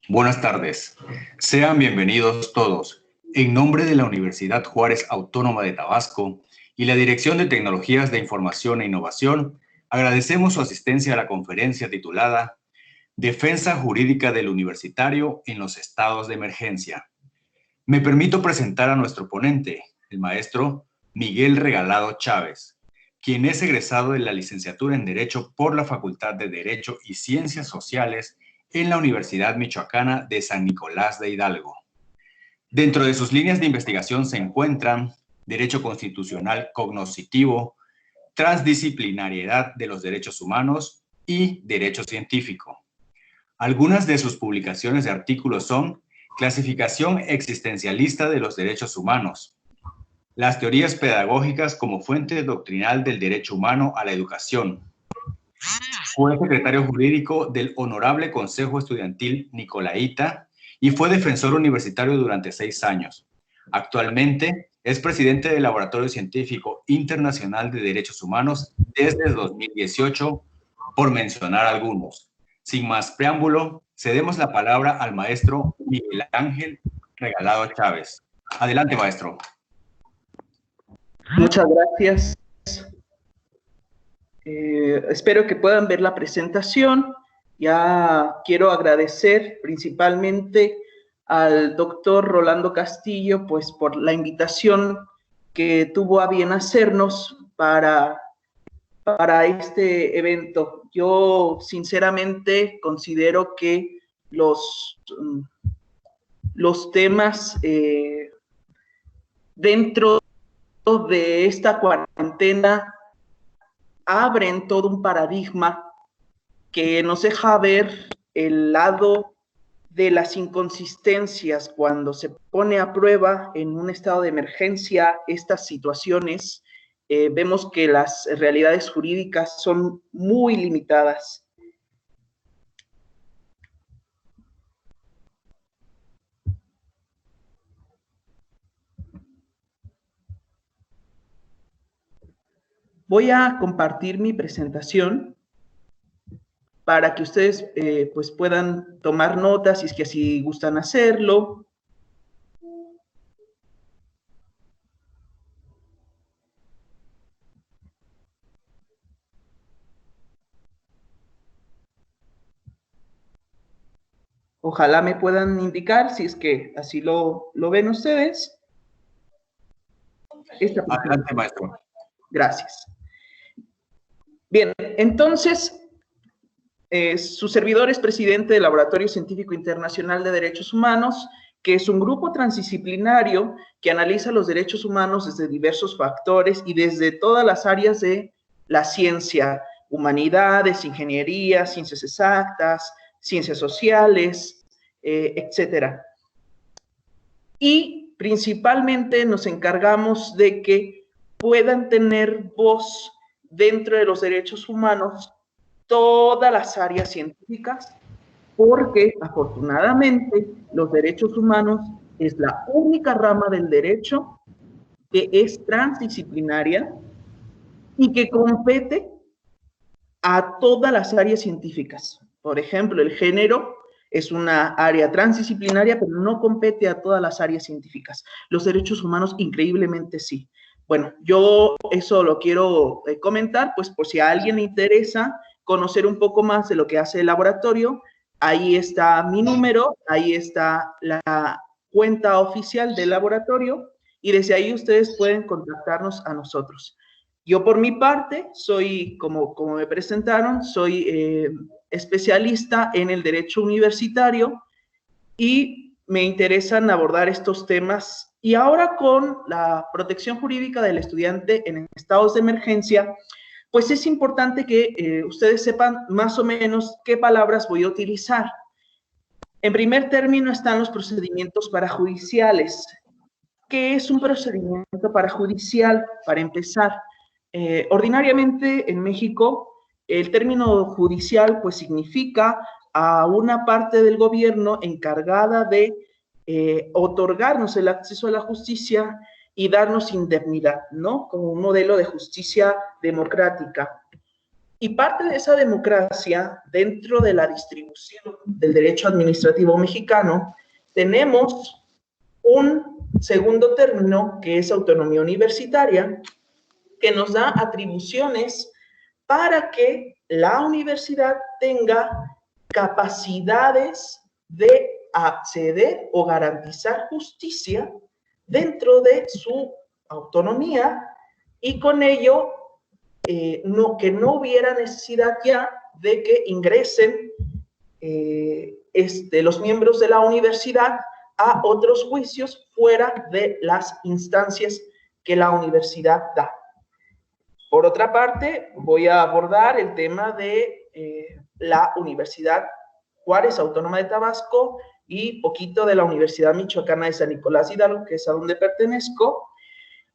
Buenas tardes. Sean bienvenidos todos. En nombre de la Universidad Juárez Autónoma de Tabasco y la Dirección de Tecnologías de Información e Innovación, agradecemos su asistencia a la conferencia titulada Defensa Jurídica del Universitario en los Estados de Emergencia. Me permito presentar a nuestro ponente, el maestro Miguel Regalado Chávez, quien es egresado de la licenciatura en Derecho por la Facultad de Derecho y Ciencias Sociales en la Universidad Michoacana de San Nicolás de Hidalgo. Dentro de sus líneas de investigación se encuentran Derecho Constitucional Cognoscitivo, Transdisciplinariedad de los Derechos Humanos y Derecho Científico. Algunas de sus publicaciones de artículos son Clasificación existencialista de los derechos humanos, las teorías pedagógicas como fuente doctrinal del derecho humano a la educación. Fue secretario jurídico del Honorable Consejo Estudiantil Nicolaita y fue defensor universitario durante 6 años. Actualmente es presidente del Laboratorio Científico Internacional de Derechos Humanos desde 2018, por mencionar algunos. Sin más preámbulo, cedemos la palabra al maestro Miguel Ángel Regalado Chávez. Adelante, maestro. Muchas gracias. Espero que puedan ver la presentación. Ya quiero agradecer principalmente al doctor Rolando Castillo, pues por la invitación que tuvo a bien hacernos para este evento. Yo sinceramente considero que los temas dentro de esta cuarentena abren todo un paradigma que nos deja ver el lado de las inconsistencias cuando se pone a prueba en un estado de emergencia estas situaciones. Vemos que las realidades jurídicas son muy limitadas. Voy a compartir mi presentación para que ustedes pues puedan tomar notas si es que así gustan hacerlo. Ojalá me puedan indicar si es que así lo ven ustedes. Adelante, maestro. Gracias. Bien, entonces, su servidor es presidente del Laboratorio Científico Internacional de Derechos Humanos, que es un grupo transdisciplinario que analiza los derechos humanos desde diversos factores y desde todas las áreas de la ciencia, humanidades, ingeniería, ciencias exactas, ciencias sociales, etcétera. Y principalmente nos encargamos de que puedan tener voz dentro de los derechos humanos todas las áreas científicas, porque afortunadamente los derechos humanos es la única rama del derecho que es transdisciplinaria y que compete a todas las áreas científicas. Por ejemplo, el género es una área transdisciplinaria, pero no compete a todas las áreas científicas. Los derechos humanos, increíblemente, sí. Bueno, yo eso lo quiero comentar, pues por si a alguien le interesa conocer un poco más de lo que hace el laboratorio, ahí está mi número, ahí está la cuenta oficial del laboratorio y desde ahí ustedes pueden contactarnos a nosotros. Yo por mi parte soy, como me presentaron, soy especialista en el derecho universitario y me interesan abordar estos temas. Y ahora con la protección jurídica del estudiante en estados de emergencia, pues es importante que ustedes sepan más o menos qué palabras voy a utilizar. En primer término están los procedimientos parajudiciales. ¿Qué es un procedimiento parajudicial? Para empezar, ordinariamente en México el término judicial pues significa a una parte del gobierno encargada de otorgarnos el acceso a la justicia y darnos indemnidad, ¿no? Como un modelo de justicia democrática. Y parte de esa democracia, dentro de la distribución del derecho administrativo mexicano, tenemos un segundo término que es autonomía universitaria, que nos da atribuciones para que la universidad tenga capacidades de acceder o garantizar justicia dentro de su autonomía y con ello que no hubiera necesidad ya de que ingresen los miembros de la universidad a otros juicios fuera de las instancias que la universidad da. Por otra parte, voy a abordar el tema de la Universidad Juárez Autónoma de Tabasco y poquito de la Universidad Michoacana de San Nicolás Hidalgo, que es a donde pertenezco.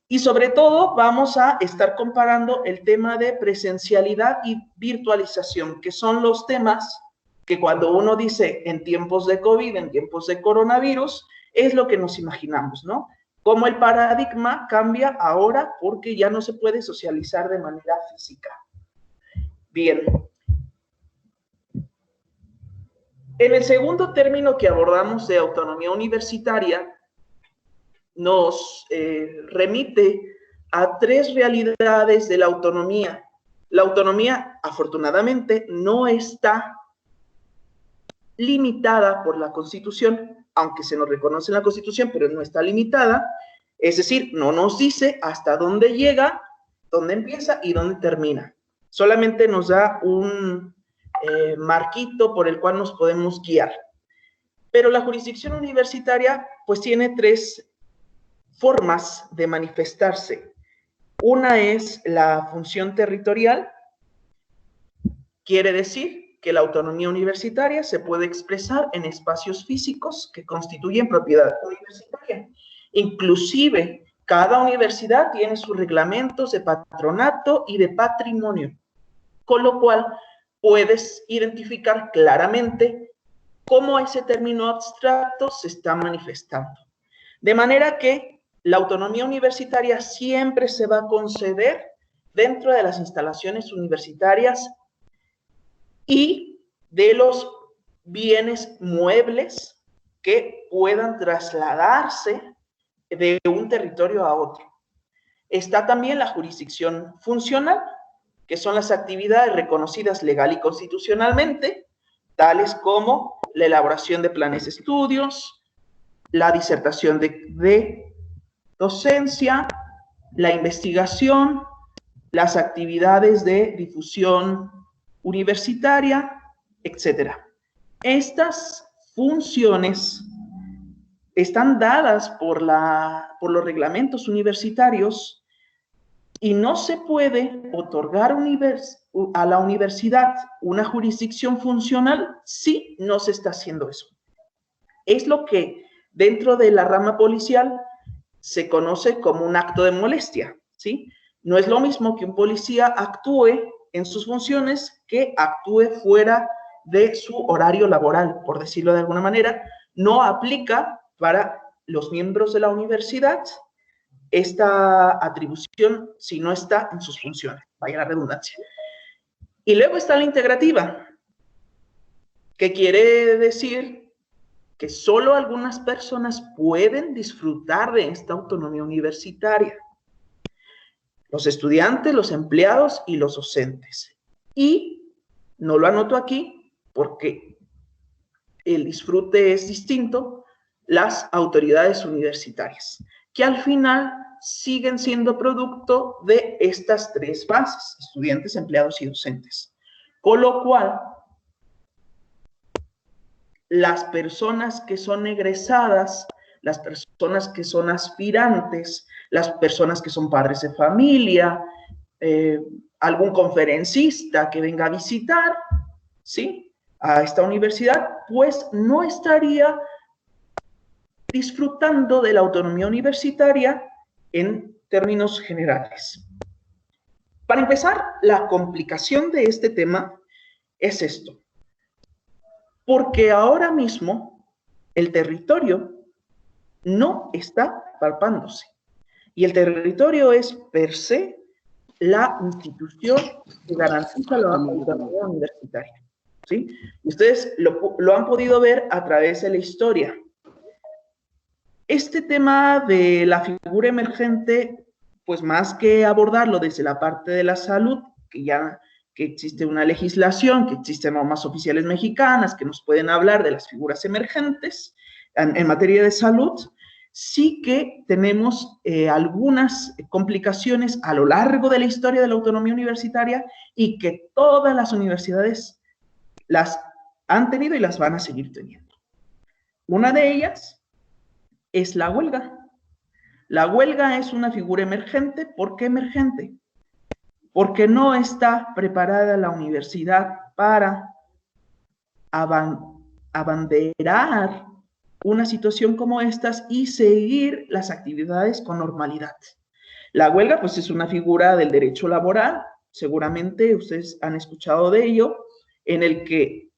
Y sobre todo vamos a estar comparando el tema de presencialidad y virtualización, que son los temas que cuando uno dice en tiempos de COVID, en tiempos de coronavirus, es lo que nos imaginamos, ¿no? Cómo el paradigma cambia ahora porque ya no se puede socializar de manera física. Bien. En el segundo término que abordamos de autonomía universitaria, nos remite a tres realidades de la autonomía. La autonomía, afortunadamente, no está limitada por la Constitución, aunque se nos reconoce en la Constitución, pero no está limitada. Es decir, no nos dice hasta dónde llega, dónde empieza y dónde termina. Solamente nos da un marquito por el cual nos podemos guiar. Pero la jurisdicción universitaria, pues tiene tres formas de manifestarse. Una es la función territorial, quiere decir que la autonomía universitaria se puede expresar en espacios físicos que constituyen propiedad universitaria. Inclusive, cada universidad tiene sus reglamentos de patronato y de patrimonio, con lo cual puedes identificar claramente cómo ese término abstracto se está manifestando. De manera que la autonomía universitaria siempre se va a conceder dentro de las instalaciones universitarias y de los bienes muebles que puedan trasladarse de un territorio a otro. Está también la jurisdicción funcional, que son las actividades reconocidas legal y constitucionalmente, tales como la elaboración de planes de estudios, la disertación de docencia, la investigación, las actividades de difusión universitaria, etc. Estas funciones están dadas por los reglamentos universitarios y no se puede otorgar a la universidad una jurisdicción funcional si no se está haciendo eso. Es lo que dentro de la rama policial se conoce como un acto de molestia, ¿sí? No es lo mismo que un policía actúe en sus funciones que actúe fuera de su horario laboral, por decirlo de alguna manera. No aplica para los miembros de la universidad esta atribución si no está en sus funciones, vaya la redundancia. Y luego está la integrativa, que quiere decir que solo algunas personas pueden disfrutar de esta autonomía universitaria. Los estudiantes, los empleados y los docentes. Y no lo anoto aquí porque el disfrute es distinto, las autoridades universitarias, que al final siguen siendo producto de estas tres bases, estudiantes, empleados y docentes. Con lo cual, las personas que son egresadas, las personas que son aspirantes, las personas que son padres de familia, algún conferencista que venga a visitar, ¿sí?, a esta universidad, pues no estaría disfrutando de la autonomía universitaria en términos generales. Para empezar, la complicación de este tema es esto. Porque ahora mismo el territorio no está palpándose. Y el territorio es per se la institución que garantiza la autonomía universitaria, ¿sí? Ustedes lo han podido ver a través de la historia. Este tema de la figura emergente, pues más que abordarlo desde la parte de la salud, que existe una legislación, que existen normas oficiales mexicanas que nos pueden hablar de las figuras emergentes en materia de salud, sí que tenemos algunas complicaciones a lo largo de la historia de la autonomía universitaria y que todas las universidades las han tenido y las van a seguir teniendo. Una de ellas es la huelga. La huelga es una figura emergente. ¿Por qué emergente? Porque no está preparada la universidad para abanderar una situación como estas y seguir las actividades con normalidad. La huelga, pues, es una figura del derecho laboral, seguramente ustedes han escuchado de ello, en el que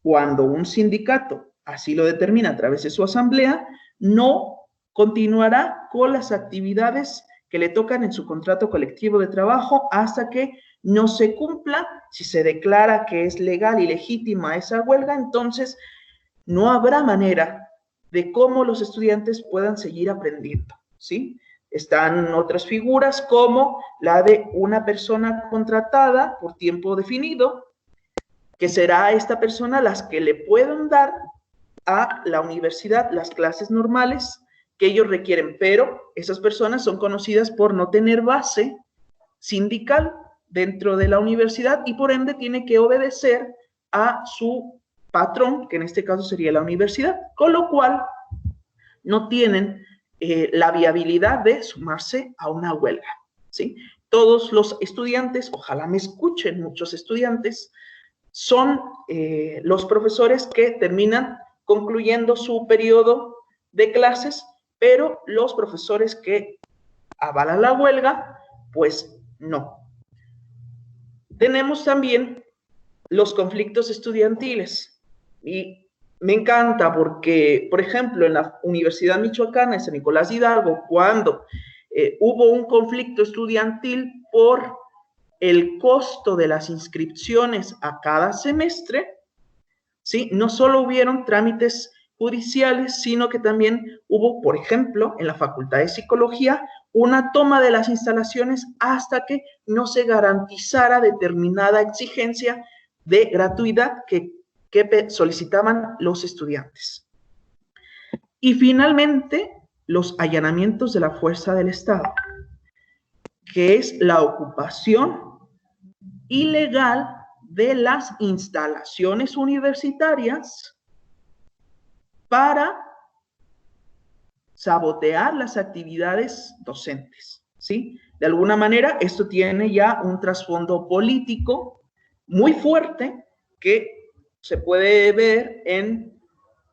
cuando un sindicato así lo determina a través de su asamblea, no continuará con las actividades que le tocan en su contrato colectivo de trabajo hasta que no se cumpla. Si se declara que es legal y legítima esa huelga, entonces no habrá manera de cómo los estudiantes puedan seguir aprendiendo, ¿sí? Están otras figuras como la de una persona contratada por tiempo definido, que será esta persona las que le puedan dar a la universidad las clases normales que ellos requieren, pero esas personas son conocidas por no tener base sindical dentro de la universidad y por ende tiene que obedecer a su patrón, que en este caso sería la universidad, con lo cual no tienen la viabilidad de sumarse a una huelga, ¿sí? Todos los estudiantes, ojalá me escuchen muchos estudiantes, son los profesores que terminan concluyendo su periodo de clases, pero los profesores que avalan la huelga, pues no. Tenemos también los conflictos estudiantiles y me encanta porque, por ejemplo, en la Universidad Michoacana de San Nicolás de Hidalgo, cuando hubo un conflicto estudiantil por el costo de las inscripciones a cada semestre, ¿sí? No solo hubieron trámites judiciales, sino que también hubo, por ejemplo, en la Facultad de Psicología, una toma de las instalaciones hasta que no se garantizara determinada exigencia de gratuidad que solicitaban los estudiantes. Y finalmente, los allanamientos de la fuerza del Estado, que es la ocupación ilegal de las instalaciones universitarias para sabotear las actividades docentes, ¿sí? De alguna manera, esto tiene ya un trasfondo político muy fuerte que se puede ver en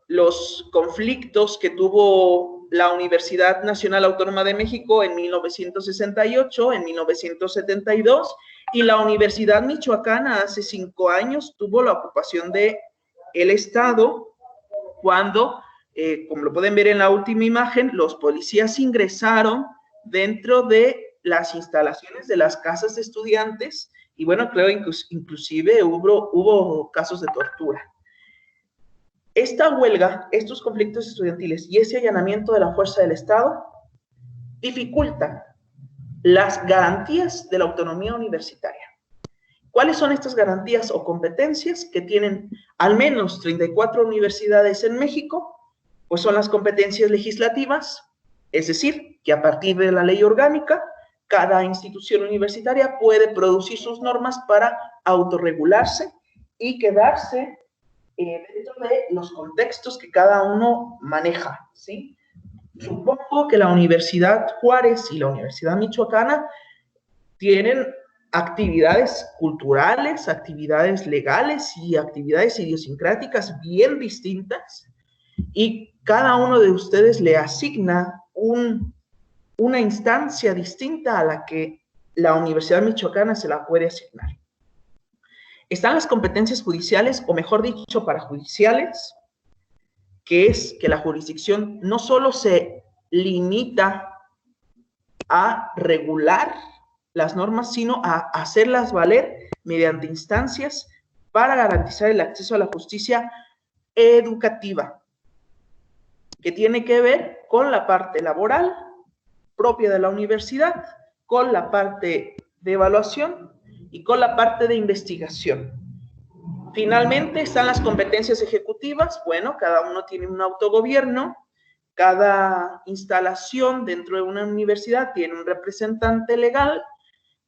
los conflictos que tuvo la Universidad Nacional Autónoma de México en 1968, en 1972, y la Universidad Michoacana hace 5 años tuvo la ocupación del Estado cuando, como lo pueden ver en la última imagen, los policías ingresaron dentro de las instalaciones de las casas de estudiantes y bueno, creo inclusive hubo casos de tortura. Esta huelga, estos conflictos estudiantiles y ese allanamiento de la fuerza del Estado dificultan las garantías de la autonomía universitaria. ¿Cuáles son estas garantías o competencias que tienen al menos 34 universidades en México? Pues son las competencias legislativas, es decir, que a partir de la ley orgánica, cada institución universitaria puede producir sus normas para autorregularse y quedarse dentro de los contextos que cada uno maneja, ¿sí? Supongo que la Universidad Juárez y la Universidad Michoacana tienen actividades culturales, actividades legales y actividades idiosincráticas bien distintas y cada uno de ustedes le asigna una instancia distinta a la que la Universidad Michoacana se la puede asignar. Están las competencias judiciales, o mejor dicho, parajudiciales, que es que la jurisdicción no solo se limita a regular las normas, sino a hacerlas valer mediante instancias para garantizar el acceso a la justicia educativa, que tiene que ver con la parte laboral propia de la universidad, con la parte de evaluación y con la parte de investigación. Finalmente están las competencias ejecutivas. Bueno, cada uno tiene un autogobierno, cada instalación dentro de una universidad tiene un representante legal,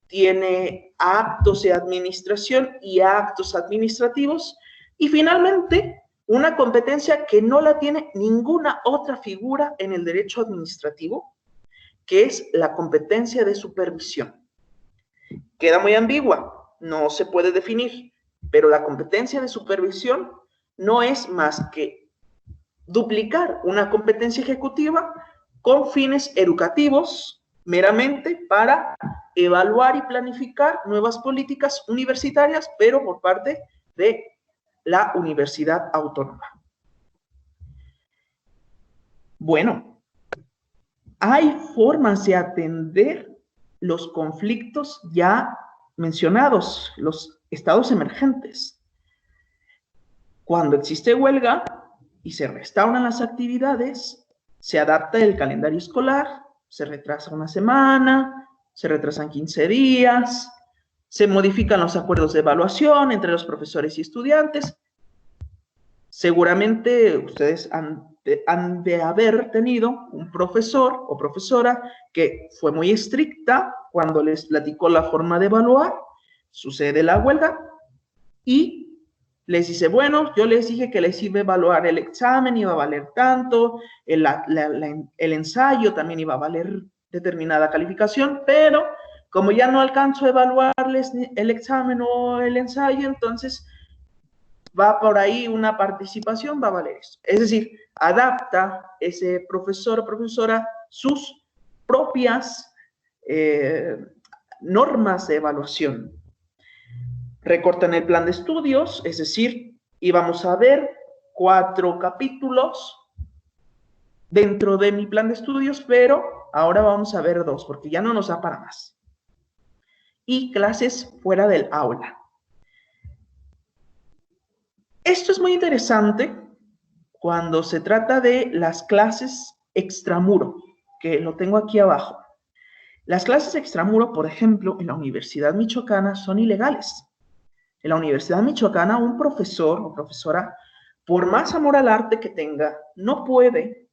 tiene actos de administración y actos administrativos, y finalmente una competencia que no la tiene ninguna otra figura en el derecho administrativo, que es la competencia de supervisión. Queda muy ambigua, no se puede definir, pero la competencia de supervisión no es más que duplicar una competencia ejecutiva con fines educativos, meramente para evaluar y planificar nuevas políticas universitarias, pero por parte de la Universidad Autónoma. Bueno, hay formas de atender los conflictos ya mencionados, los estados emergentes. Cuando existe huelga y se restauran las actividades, se adapta el calendario escolar, se retrasa una semana, se retrasan 15 días, se modifican los acuerdos de evaluación entre los profesores y estudiantes. Seguramente ustedes han de haber tenido un profesor o profesora que fue muy estricta cuando les platicó la forma de evaluar, sucede la huelga y les dice, bueno, yo les dije que les iba a evaluar el examen, iba a valer tanto, el ensayo también iba a valer determinada calificación, pero como ya no alcanzo a evaluarles el examen o el ensayo, entonces va por ahí una participación, va a valer esto. Es decir, adapta ese profesor o profesora sus propias normas de evaluación. Recortan el plan de estudios, es decir, íbamos a ver 4 capítulos dentro de mi plan de estudios, pero ahora vamos a ver 2, porque ya no nos da para más. Y clases fuera del aula. Esto es muy interesante cuando se trata de las clases extramuro, que lo tengo aquí abajo. Las clases extramuro, por ejemplo, en la Universidad Michoacana son ilegales. En la Universidad Michoacana, un profesor o profesora, por más amor al arte que tenga, no puede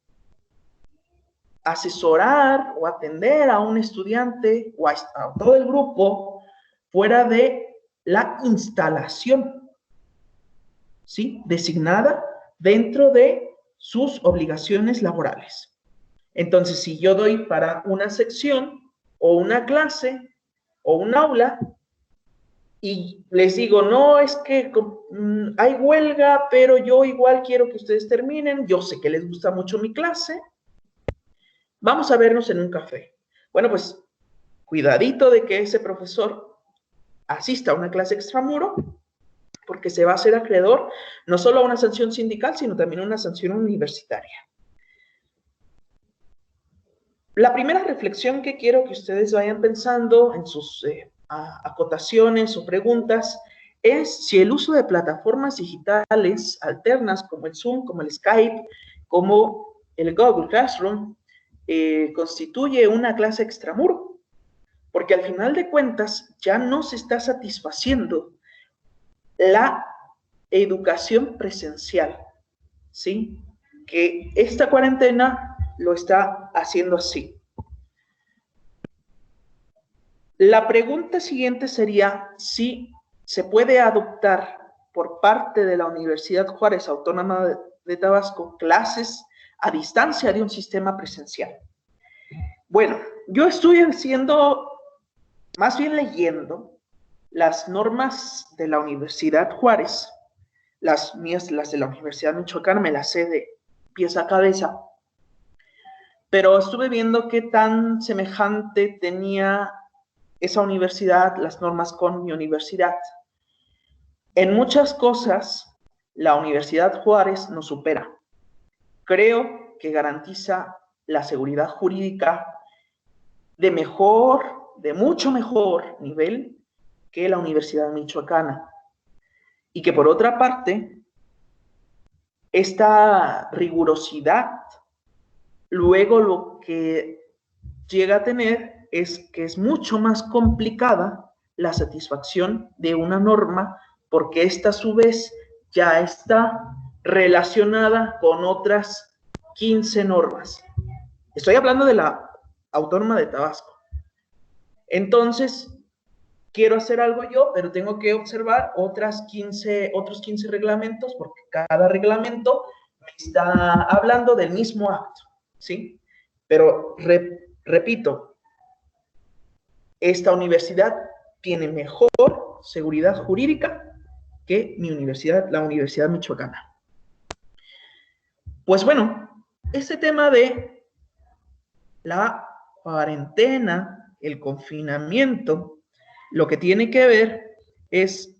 asesorar o atender a un estudiante o a todo el grupo fuera de la instalación, ¿sí?, designada dentro de sus obligaciones laborales. Entonces, si yo doy para una sección o una clase o un aula y les digo, no, es que hay huelga, pero yo igual quiero que ustedes terminen, yo sé que les gusta mucho mi clase, vamos a vernos en un café. Bueno, pues cuidadito de que ese profesor asista a una clase extramuro, porque se va a hacer acreedor no solo a una sanción sindical, sino también a una sanción universitaria. La primera reflexión que quiero que ustedes vayan pensando en sus acotaciones o preguntas es si el uso de plataformas digitales alternas como el Zoom, como el Skype, como el Google Classroom, constituye una clase extramuro, porque al final de cuentas ya no se está satisfaciendo la educación presencial, ¿sí? Que esta cuarentena lo está haciendo así. La pregunta siguiente sería si se puede adoptar por parte de la Universidad Juárez Autónoma de Tabasco clases a distancia de un sistema presencial. Bueno, yo estoy más bien leyendo las normas de la Universidad Juárez, las mías, las de la Universidad Michoacana, me las sé de pies a cabeza, pero estuve viendo qué tan semejante tenía esa universidad, las normas con mi universidad. En muchas cosas, la Universidad Juárez nos supera. Creo que garantiza la seguridad jurídica de mejor de mucho mejor nivel que la Universidad Michoacana. Y que por otra parte, esta rigurosidad, luego lo que llega a tener es que es mucho más complicada la satisfacción de una norma, porque esta a su vez ya está relacionada con otras 15 normas. Estoy hablando de la Autónoma de Tabasco. Entonces, quiero hacer algo yo, pero tengo que observar otros 15 reglamentos, porque cada reglamento me está hablando del mismo acto, ¿sí? Pero, repito, esta universidad tiene mejor seguridad jurídica que mi universidad, la Universidad Michoacana. Pues bueno, este tema de la cuarentena, el confinamiento, lo que tiene que ver es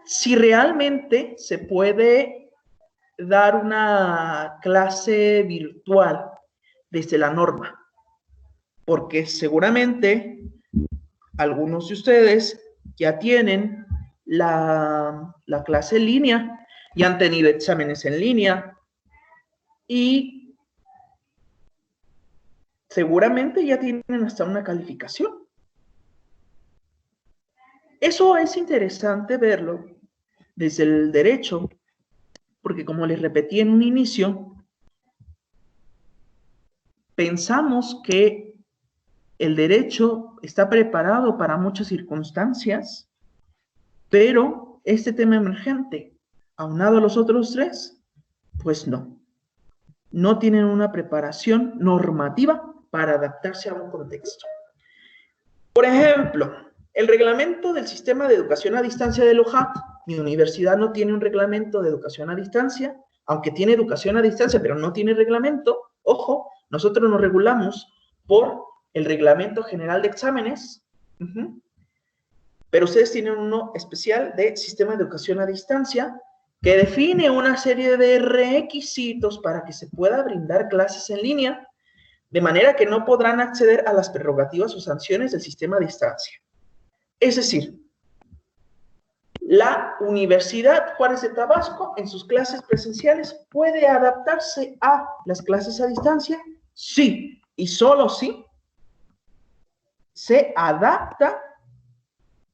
si realmente se puede dar una clase virtual desde la norma, porque seguramente algunos de ustedes ya tienen la clase en línea, ya han tenido exámenes en línea y seguramente ya tienen hasta una calificación. Eso es interesante verlo desde el derecho, porque como les repetí en un inicio, pensamos que el derecho está preparado para muchas circunstancias, pero este tema emergente, aunado a los otros tres, pues no. No tienen una preparación normativa para adaptarse a un contexto. Por ejemplo, el reglamento del sistema de educación a distancia de LOJAT. Mi universidad no tiene un reglamento de educación a distancia, aunque tiene educación a distancia, pero no tiene reglamento. Ojo, nosotros nos regulamos por el Reglamento General de Exámenes, pero ustedes tienen uno especial de sistema de educación a distancia que define una serie de requisitos para que se pueda brindar clases en línea, de manera que no podrán acceder a las prerrogativas o sanciones del sistema a distancia. Es decir, la Universidad Juárez de Tabasco en sus clases presenciales puede adaptarse a las clases a distancia, sí, y solo sí se adapta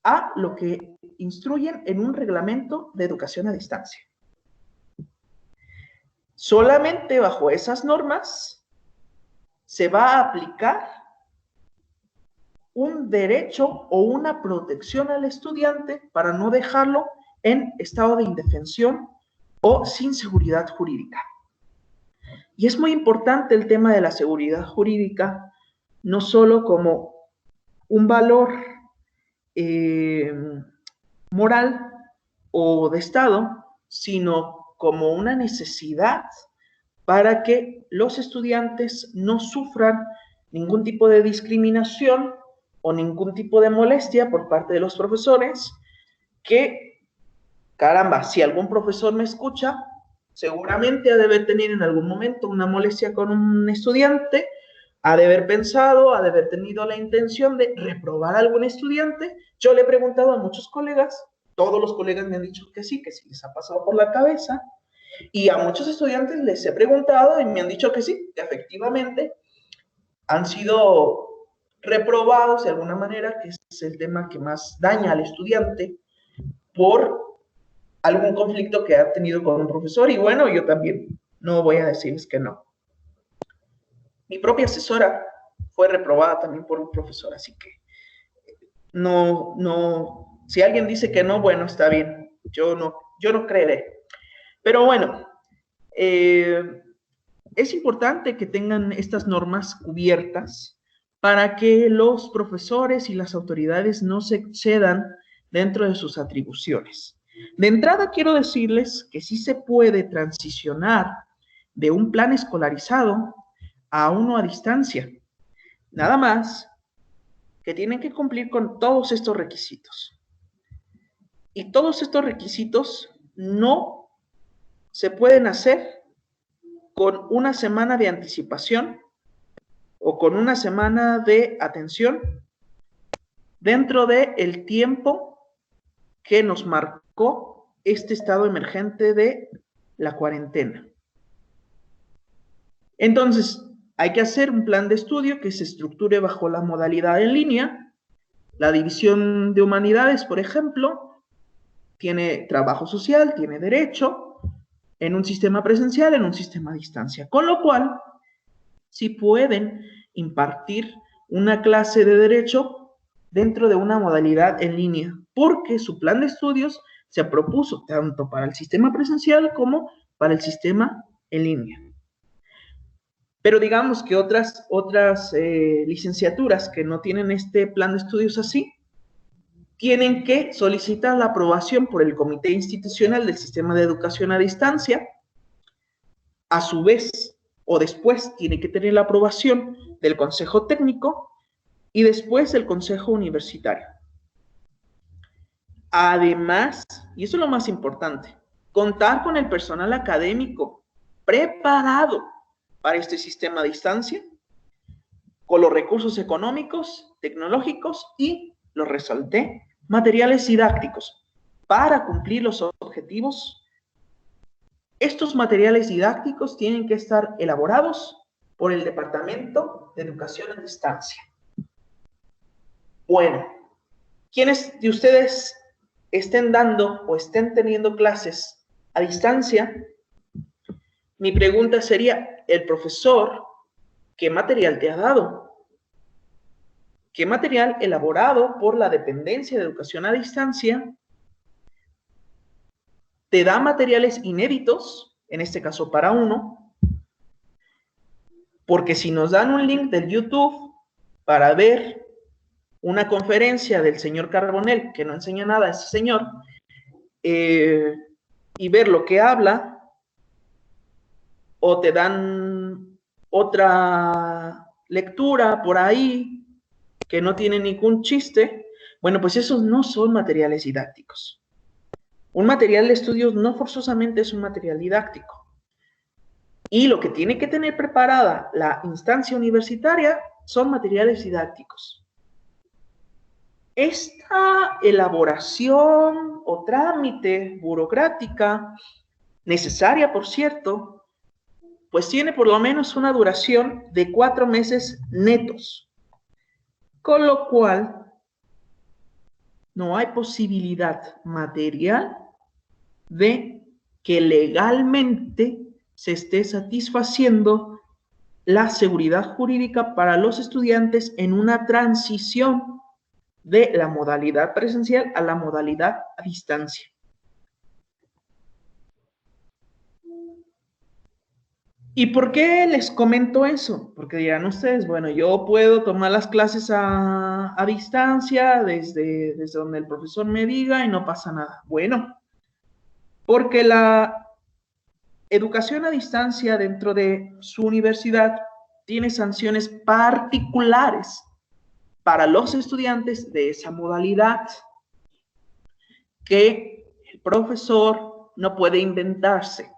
a lo que instruyen en un reglamento de educación a distancia. Solamente bajo esas normas se va a aplicar un derecho o una protección al estudiante para no dejarlo en estado de indefensión o sin seguridad jurídica. Y es muy importante el tema de la seguridad jurídica, no solo como un valor moral o de Estado, sino como una necesidad para que los estudiantes no sufran ningún tipo de discriminación o ningún tipo de molestia por parte de los profesores, que, caramba, si algún profesor me escucha, seguramente ha de haber tenido en algún momento una molestia con un estudiante, ha de haber pensado, ha de haber tenido la intención de reprobar a algún estudiante. Yo le he preguntado a muchos colegas, todos los colegas me han dicho que sí les ha pasado por la cabeza, y a muchos estudiantes les he preguntado y me han dicho que sí, que efectivamente han sido reprobados de alguna manera, que es el tema que más daña al estudiante, por algún conflicto que ha tenido con un profesor. Y bueno, yo también no voy a decirles que no. Mi propia asesora fue reprobada también por un profesor, así que no, si alguien dice que no, bueno, está bien, yo no creeré. Pero bueno, es importante que tengan estas normas cubiertas para que los profesores y las autoridades no se excedan dentro de sus atribuciones. De entrada, quiero decirles que sí se puede transicionar de un plan escolarizado a uno a distancia. Nada más que tienen que cumplir con todos estos requisitos. Y todos estos requisitos no se pueden hacer con una semana de anticipación o con una semana de atención dentro del tiempo que nos marcó este estado emergente de la cuarentena. Entonces, hay que hacer un plan de estudio que se estructure bajo la modalidad en línea. La división de humanidades, por ejemplo, tiene trabajo social, tiene derecho, en un sistema presencial, en un sistema a distancia. Con lo cual, sí pueden impartir una clase de derecho dentro de una modalidad en línea, porque su plan de estudios se propuso tanto para el sistema presencial como para el sistema en línea. Pero digamos que otras licenciaturas que no tienen este plan de estudios así, tienen que solicitar la aprobación por el Comité Institucional del Sistema de Educación a Distancia. A su vez, o después, tiene que tener la aprobación del Consejo Técnico y después el Consejo Universitario. Además, y eso es lo más importante, contar con el personal académico preparado para este sistema a distancia, con los recursos económicos, tecnológicos y, lo resalté, materiales didácticos para cumplir los objetivos. Estos materiales didácticos tienen que estar elaborados por el Departamento de Educación a Distancia. Bueno, quienes de ustedes estén dando o estén teniendo clases a distancia, mi pregunta sería, el profesor, ¿qué material te ha dado? ¿Qué material elaborado por la Dependencia de Educación a Distancia te da materiales inéditos, en este caso para uno? Porque si nos dan un link del YouTube para ver una conferencia del señor Carbonell, que no enseña nada a ese señor, y ver lo que habla, o te dan otra lectura por ahí que no tiene ningún chiste, bueno, pues esos no son materiales didácticos. Un material de estudios no forzosamente es un material didáctico. Y lo que tiene que tener preparada la instancia universitaria son materiales didácticos. Esta elaboración o trámite burocrática, necesaria por cierto, pues tiene por lo menos una duración de 4 meses netos, con lo cual no hay posibilidad material de que legalmente se esté satisfaciendo la seguridad jurídica para los estudiantes en una transición de la modalidad presencial a la modalidad a distancia. ¿Y por qué les comento eso? Porque dirán ustedes, bueno, yo puedo tomar las clases a distancia desde donde el profesor me diga y no pasa nada. Bueno, porque la educación a distancia dentro de su universidad tiene sanciones particulares para los estudiantes de esa modalidad, que el profesor no puede inventarse.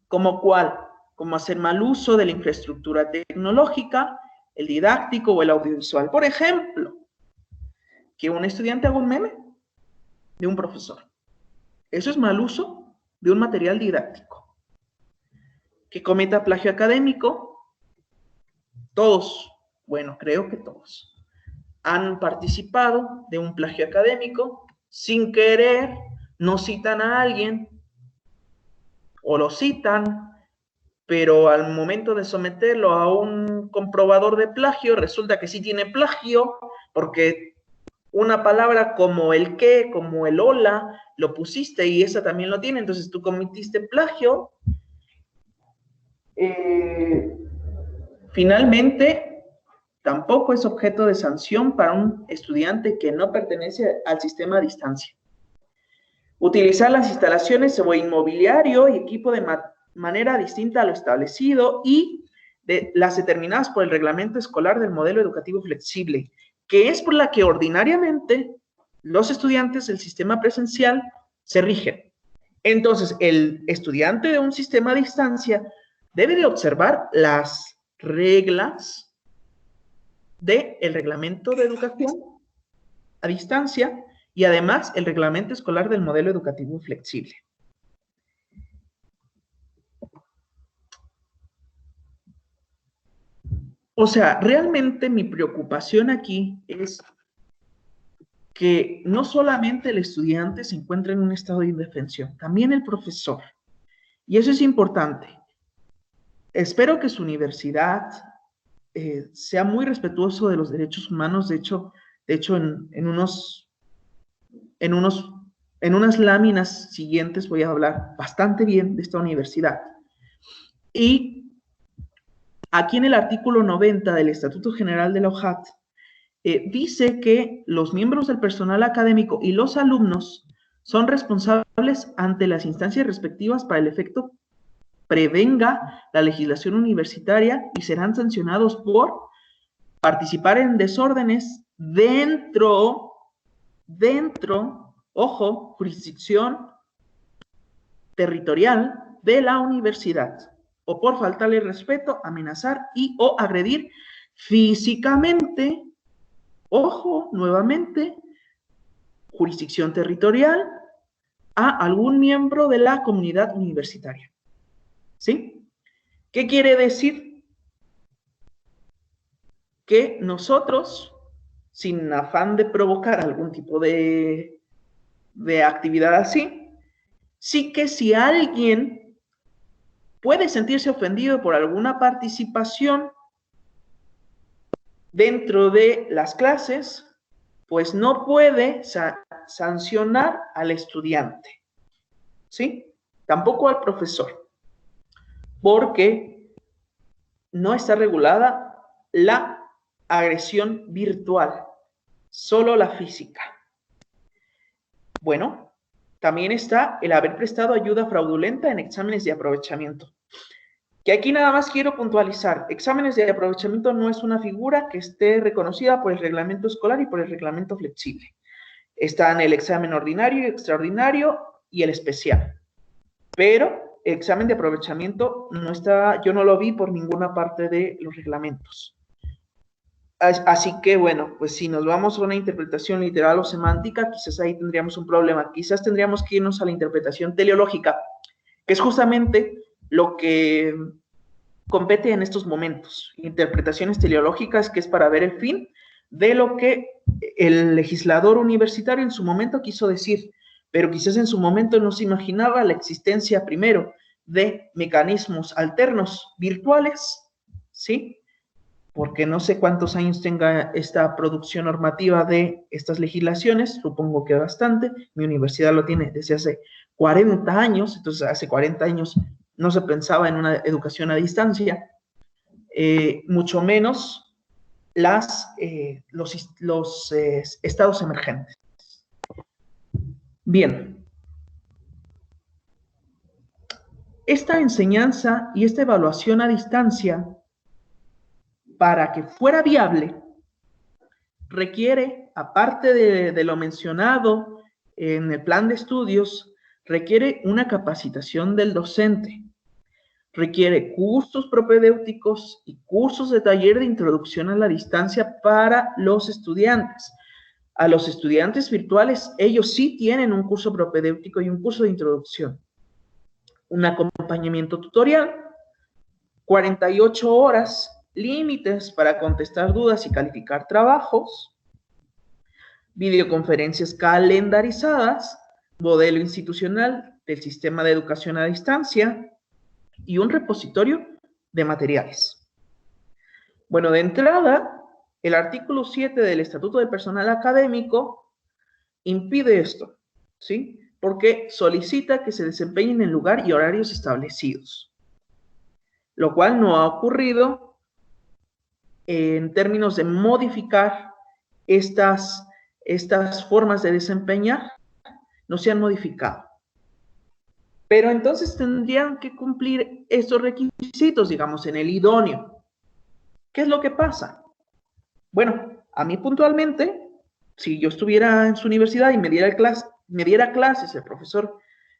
¿Como cuál? Como hacer mal uso de la infraestructura tecnológica, el didáctico o el audiovisual. Por ejemplo, que un estudiante haga un meme de un profesor. Eso es mal uso de un material didáctico. Que cometa plagio académico. Todos, bueno, creo que todos, han participado de un plagio académico sin querer, no citan a alguien o lo citan, pero al momento de someterlo a un comprobador de plagio, resulta que sí tiene plagio, porque una palabra como el qué, como el hola, lo pusiste y esa también lo tiene, entonces tú cometiste plagio. Finalmente, tampoco es objeto de sanción para un estudiante que no pertenece al sistema a distancia. Utilizar las instalaciones o inmobiliario y equipo de manera distinta a lo establecido y de las determinadas por el reglamento escolar del modelo educativo flexible, que es por la que ordinariamente los estudiantes del sistema presencial se rigen. Entonces, el estudiante de un sistema a distancia debe de observar las reglas del reglamento de educación a distancia y además el reglamento escolar del modelo educativo flexible. O sea, realmente mi preocupación aquí es que no solamente el estudiante se encuentra en un estado de indefensión, también el profesor. Y eso es importante. Espero que su universidad sea muy respetuoso de los derechos humanos. De hecho en unas láminas siguientes voy a hablar bastante bien de esta universidad. Y aquí en el artículo 90 del Estatuto General de la OJAT, dice que los miembros del personal académico y los alumnos son responsables ante las instancias respectivas para el efecto prevenga la legislación universitaria y serán sancionados por participar en desórdenes dentro, ojo, jurisdicción territorial de la universidad, o por faltarle respeto, amenazar y o agredir físicamente, ojo, nuevamente, jurisdicción territorial a algún miembro de la comunidad universitaria. ¿Sí? ¿Qué quiere decir? Que nosotros, sin afán de provocar algún tipo de actividad así, sí que si alguien puede sentirse ofendido por alguna participación dentro de las clases, pues no puede sancionar al estudiante, ¿sí? Tampoco al profesor, porque no está regulada la agresión virtual, solo la física. Bueno, también está el haber prestado ayuda fraudulenta en exámenes de aprovechamiento. Que aquí nada más quiero puntualizar, exámenes de aprovechamiento no es una figura que esté reconocida por el reglamento escolar y por el reglamento flexible. Están el examen ordinario, extraordinario y el especial. Pero el examen de aprovechamiento no está, yo no lo vi por ninguna parte de los reglamentos. Así que, bueno, pues si nos vamos a una interpretación literal o semántica, quizás ahí tendríamos un problema. Quizás tendríamos que irnos a la interpretación teleológica, que es justamente lo que compete en estos momentos. Interpretaciones teleológicas, que es para ver el fin de lo que el legislador universitario en su momento quiso decir, pero quizás en su momento no se imaginaba la existencia primero de mecanismos alternos virtuales, ¿sí? Porque no sé cuántos años tenga esta producción normativa de estas legislaciones, supongo que bastante. Mi universidad lo tiene desde hace 40 años, entonces hace 40 años no se pensaba en una educación a distancia, mucho menos los estados emergentes. Bien. Esta enseñanza y esta evaluación a distancia, para que fuera viable, requiere, aparte de lo mencionado en el plan de estudios, requiere una capacitación del docente, requiere cursos propedéuticos y cursos de taller de introducción a la distancia para los estudiantes. A los estudiantes virtuales, ellos sí tienen un curso propedéutico y un curso de introducción. Un acompañamiento tutorial, 48 horas, límites para contestar dudas y calificar trabajos, videoconferencias calendarizadas, modelo institucional del sistema de educación a distancia y un repositorio de materiales. Bueno, de entrada, el artículo 7 del Estatuto del Personal Académico impide esto, ¿sí? Porque solicita que se desempeñen en lugar y horarios establecidos, lo cual no ha ocurrido en términos de modificar estas formas de desempeñar, no se han modificado. Pero entonces tendrían que cumplir estos requisitos, digamos, en el idóneo. ¿Qué es lo que pasa? Bueno, a mí puntualmente, si yo estuviera en su universidad y me diera clases el profesor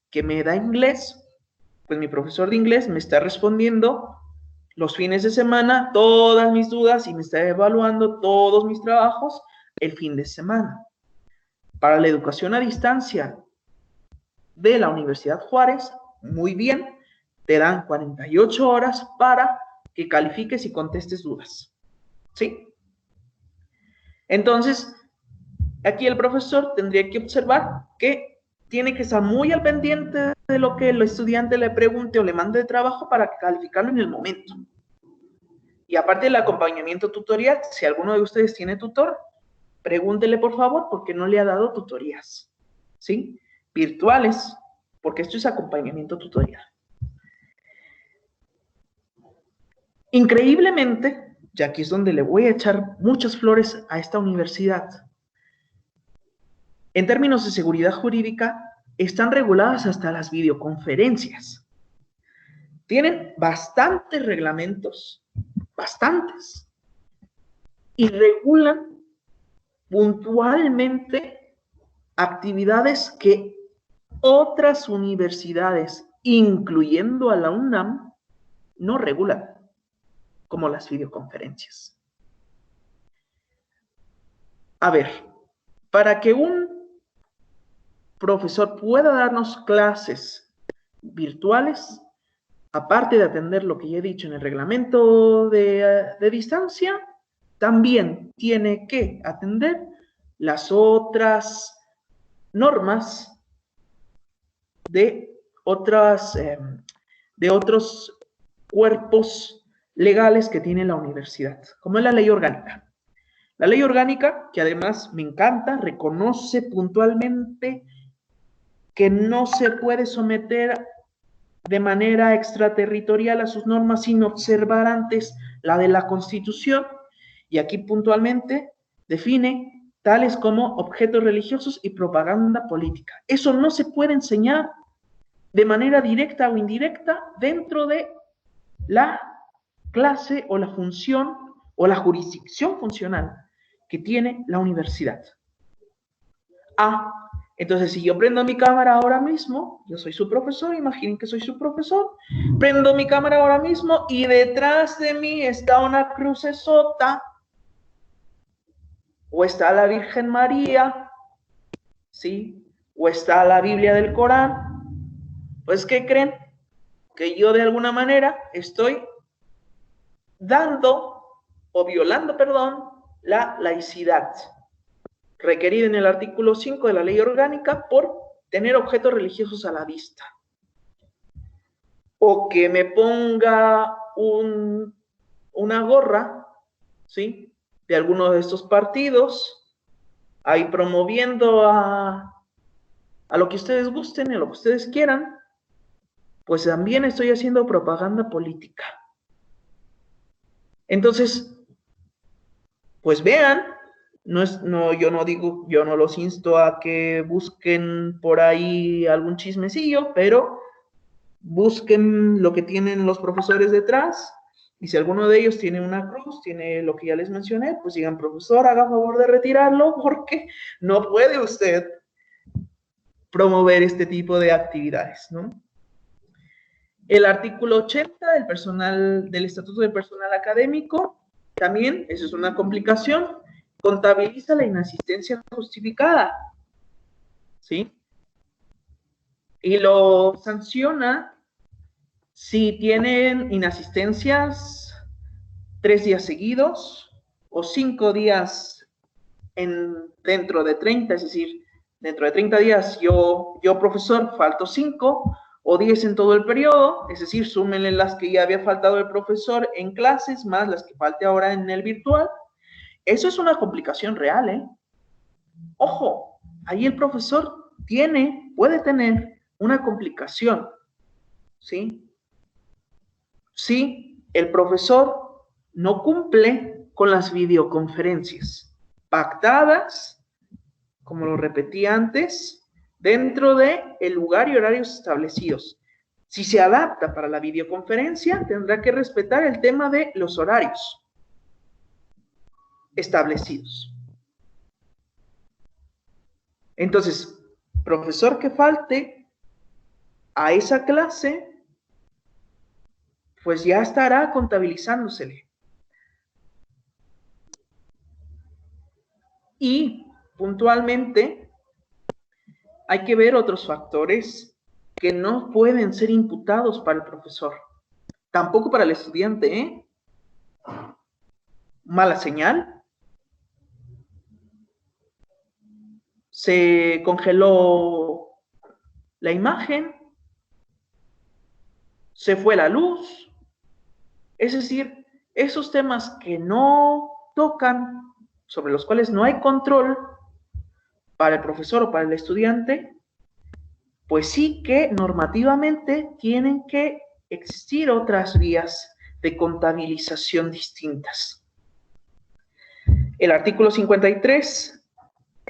que me da inglés, pues mi profesor de inglés me está respondiendo los fines de semana todas mis dudas y me está evaluando todos mis trabajos el fin de semana. Para la educación a distancia de la Universidad Juárez, muy bien, te dan 48 horas para que califiques y contestes dudas. ¿Sí? Entonces, aquí el profesor tendría que observar que tiene que estar muy al pendiente de lo que el estudiante le pregunte o le mande de trabajo para calificarlo en el momento. Y aparte del acompañamiento tutorial, si alguno de ustedes tiene tutor, pregúntele por favor por qué no le ha dado tutorías, ¿sí? Virtuales, porque esto es acompañamiento tutorial. Increíblemente, y aquí es donde le voy a echar muchas flores a esta universidad, en términos de seguridad jurídica, están reguladas hasta las videoconferencias. Tienen bastantes reglamentos, bastantes, y regulan puntualmente actividades que otras universidades, incluyendo a la UNAM, no regulan, como las videoconferencias. A ver, para que un profesor pueda darnos clases virtuales, aparte de atender lo que ya he dicho en el reglamento de distancia, también tiene que atender las otras normas de otros cuerpos legales que tiene la universidad, como es la ley orgánica. La ley orgánica, que además me encanta, reconoce puntualmente que no se puede someter de manera extraterritorial a sus normas sin observar antes la de la Constitución, y aquí puntualmente define tales como objetos religiosos y propaganda política. Eso no se puede enseñar de manera directa o indirecta dentro de la clase o la función o la jurisdicción funcional que tiene la universidad. Entonces, si yo prendo mi cámara ahora mismo, yo soy su profesor, imaginen que soy su profesor, prendo mi cámara ahora mismo y detrás de mí está una crucesota, o está la Virgen María, ¿sí? O está la Biblia del Corán. Pues, ¿qué creen? Que yo de alguna manera estoy dando o violando, perdón, la laicidad requerida en el artículo 5 de la ley orgánica por tener objetos religiosos a la vista. O que me ponga una gorra, ¿sí? De alguno de estos partidos, ahí promoviendo a lo que ustedes gusten, a lo que ustedes quieran, pues también estoy haciendo propaganda política. Entonces, pues vean, yo no los insto a que busquen por ahí algún chismecillo, pero busquen lo que tienen los profesores detrás, y si alguno de ellos tiene una cruz, tiene lo que ya les mencioné, pues digan, profesor, haga favor de retirarlo, porque no puede usted promover este tipo de actividades, ¿no? El artículo 80 del Estatuto del Personal Académico, también, eso es una complicación, contabiliza la inasistencia justificada, ¿sí? Y lo sanciona si tienen inasistencias 3 días seguidos o 5 días dentro de 30, es decir, dentro de 30 días yo profesor, falto 5 o 10 en todo el periodo, es decir, súmenle las que ya había faltado el profesor en clases, más las que falte ahora en el virtual. Eso es una complicación real, ¿eh? Ojo, ahí el profesor puede tener una complicación, ¿sí? Si el profesor no cumple con las videoconferencias pactadas, como lo repetí antes, dentro de el lugar y horarios establecidos. Si se adapta para la videoconferencia, tendrá que respetar el tema de los horarios establecidos. Entonces, profesor que falte a esa clase, pues ya estará contabilizándosele. Y puntualmente hay que ver otros factores que no pueden ser imputados para el profesor, tampoco para el estudiante, ¿eh? Mala señal, se congeló la imagen, se fue la luz, es decir, esos temas que no tocan, sobre los cuales no hay control para el profesor o para el estudiante, pues sí que normativamente tienen que existir otras vías de contabilización distintas. El artículo 53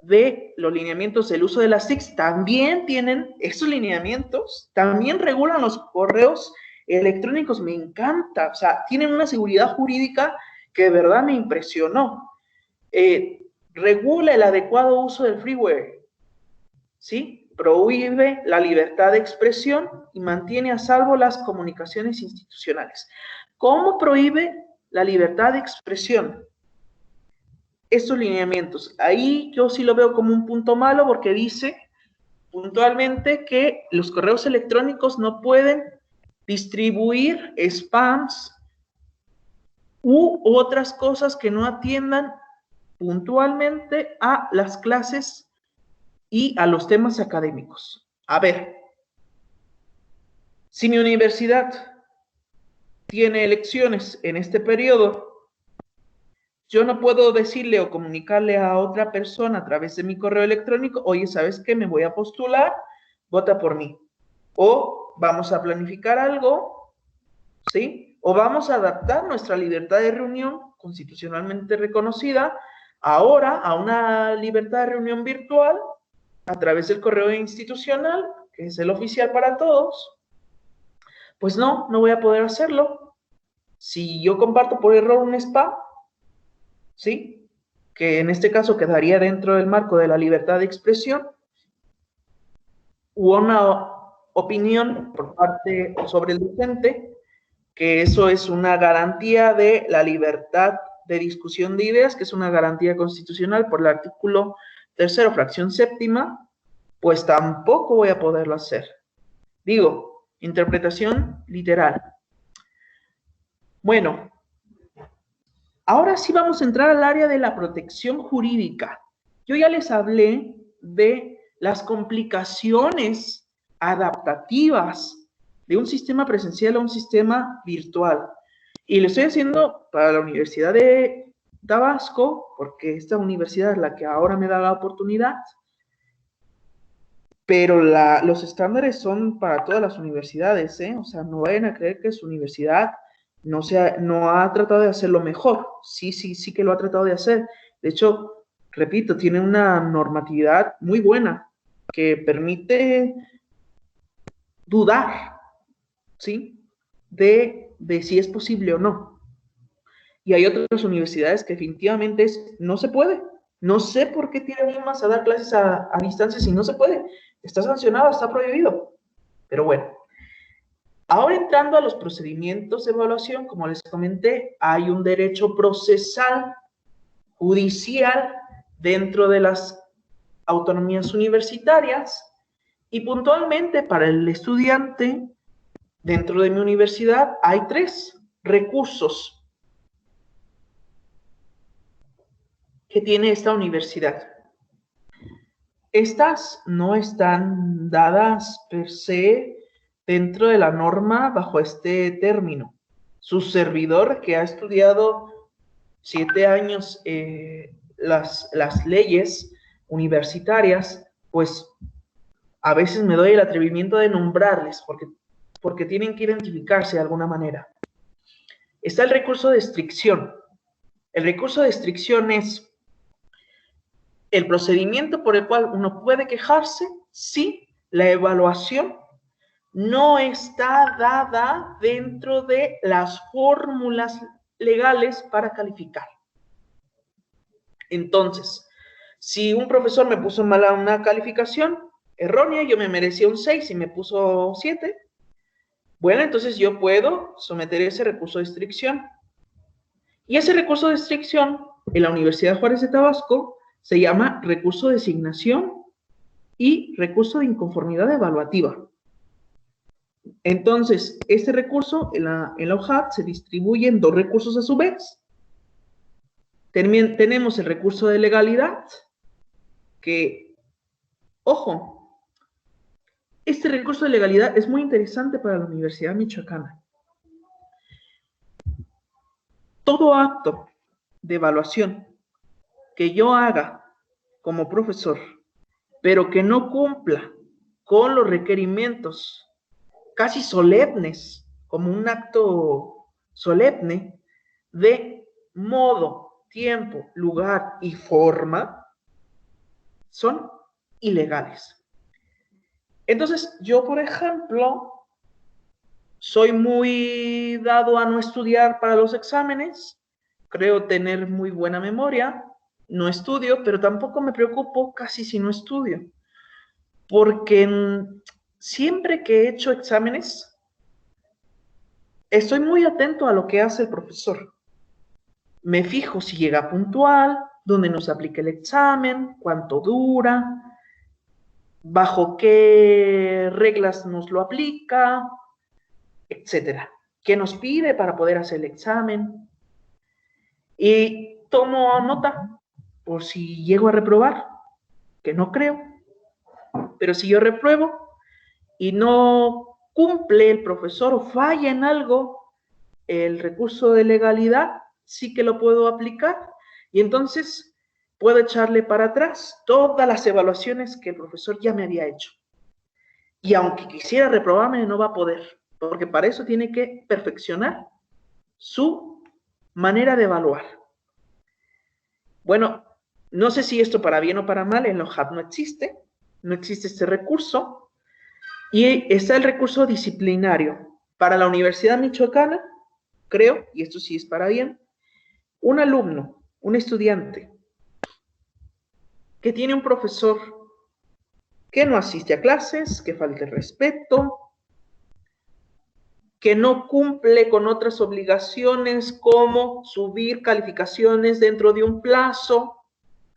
de los lineamientos del uso de las TICs también tienen, estos lineamientos también regulan los correos electrónicos. Me encanta, o sea, tienen una seguridad jurídica que de verdad me impresionó. Regula el adecuado uso del freeware, ¿sí? Prohíbe la libertad de expresión y mantiene a salvo las comunicaciones institucionales. ¿Cómo prohíbe la libertad de expresión? Estos lineamientos. Ahí yo sí lo veo como un punto malo porque dice puntualmente que los correos electrónicos no pueden distribuir spams u otras cosas que no atiendan puntualmente a las clases y a los temas académicos. A ver, si mi universidad tiene elecciones en este periodo, yo no puedo decirle o comunicarle a otra persona a través de mi correo electrónico, oye, ¿sabes qué? Me voy a postular, vota por mí. O vamos a planificar algo, ¿sí? O vamos a adaptar nuestra libertad de reunión constitucionalmente reconocida ahora a una libertad de reunión virtual a través del correo institucional, que es el oficial para todos. Pues no, no voy a poder hacerlo. Si yo comparto por error un spam, ¿sí? Que en este caso quedaría dentro del marco de la libertad de expresión, u una opinión por parte sobre el docente, que eso es una garantía de la libertad de discusión de ideas, que es una garantía constitucional por el artículo 3º, fracción 7ª, pues tampoco voy a poderlo hacer. Digo, interpretación literal. Bueno, ahora sí vamos a entrar al área de la protección jurídica. Yo ya les hablé de las complicaciones adaptativas de un sistema presencial a un sistema virtual. Y lo estoy haciendo para la Universidad de Tabasco, porque esta universidad es la que ahora me da la oportunidad, pero los estándares son para todas las universidades, ¿eh? O sea, no vayan a creer que su universidad no ha tratado de hacerlo mejor. Sí que lo ha tratado de hacer. De hecho, repito, tiene una normatividad muy buena que permite dudar, ¿sí? De si es posible o no. Y hay otras universidades que definitivamente no se puede. No sé por qué tienen más a dar clases a distancia si no se puede. Está sancionado, está prohibido. Pero bueno. Ahora entrando a los procedimientos de evaluación, como les comenté, hay un derecho procesal judicial dentro de las autonomías universitarias y puntualmente para el estudiante dentro de mi universidad hay 3 recursos que tiene esta universidad. Estas no están dadas per se dentro de la norma bajo este término. Su servidor, que ha estudiado 7 años las leyes universitarias, pues a veces me doy el atrevimiento de nombrarles porque tienen que identificarse de alguna manera. Está el recurso de estricción. El recurso de estricción es el procedimiento por el cual uno puede quejarse si la evaluación no está dada dentro de las fórmulas legales para calificar. Entonces, si un profesor me puso mala una calificación errónea, yo me merecía un 6 y me puso 7, Bueno, entonces yo puedo someter ese recurso de restricción. Y ese recurso de restricción en la Universidad Juárez de Tabasco se llama recurso de designación y recurso de inconformidad evaluativa. Entonces, este recurso en la OJAT se distribuye en 2 recursos a su vez. Tenemos el recurso de legalidad, que, ojo, este recurso de legalidad es muy interesante para la Universidad Michoacana. Todo acto de evaluación que yo haga como profesor, pero que no cumpla con los requerimientos casi solemnes, como un acto solemne, de modo, tiempo, lugar y forma, son ilegales. Entonces, yo, por ejemplo, soy muy dado a no estudiar para los exámenes, creo tener muy buena memoria, no estudio, pero tampoco me preocupo casi si no estudio, porque siempre que he hecho exámenes, estoy muy atento a lo que hace el profesor. Me fijo si llega puntual, dónde nos aplica el examen, cuánto dura, bajo qué reglas nos lo aplica, etcétera. ¿Qué nos pide para poder hacer el examen? Y tomo nota por si llego a reprobar, que no creo, pero si yo repruebo y no cumple el profesor o falla en algo, el recurso de legalidad sí que lo puedo aplicar y entonces puedo echarle para atrás todas las evaluaciones que el profesor ya me había hecho. Y aunque quisiera reprobarme, no va a poder, porque para eso tiene que perfeccionar su manera de evaluar. Bueno, no sé si esto para bien o para mal, en la OJAT no existe este recurso, y está el recurso disciplinario. Para la Universidad Michoacana, creo, y esto sí es para bien, un alumno, un estudiante, que tiene un profesor que no asiste a clases, que falta el respeto, que no cumple con otras obligaciones como subir calificaciones dentro de un plazo,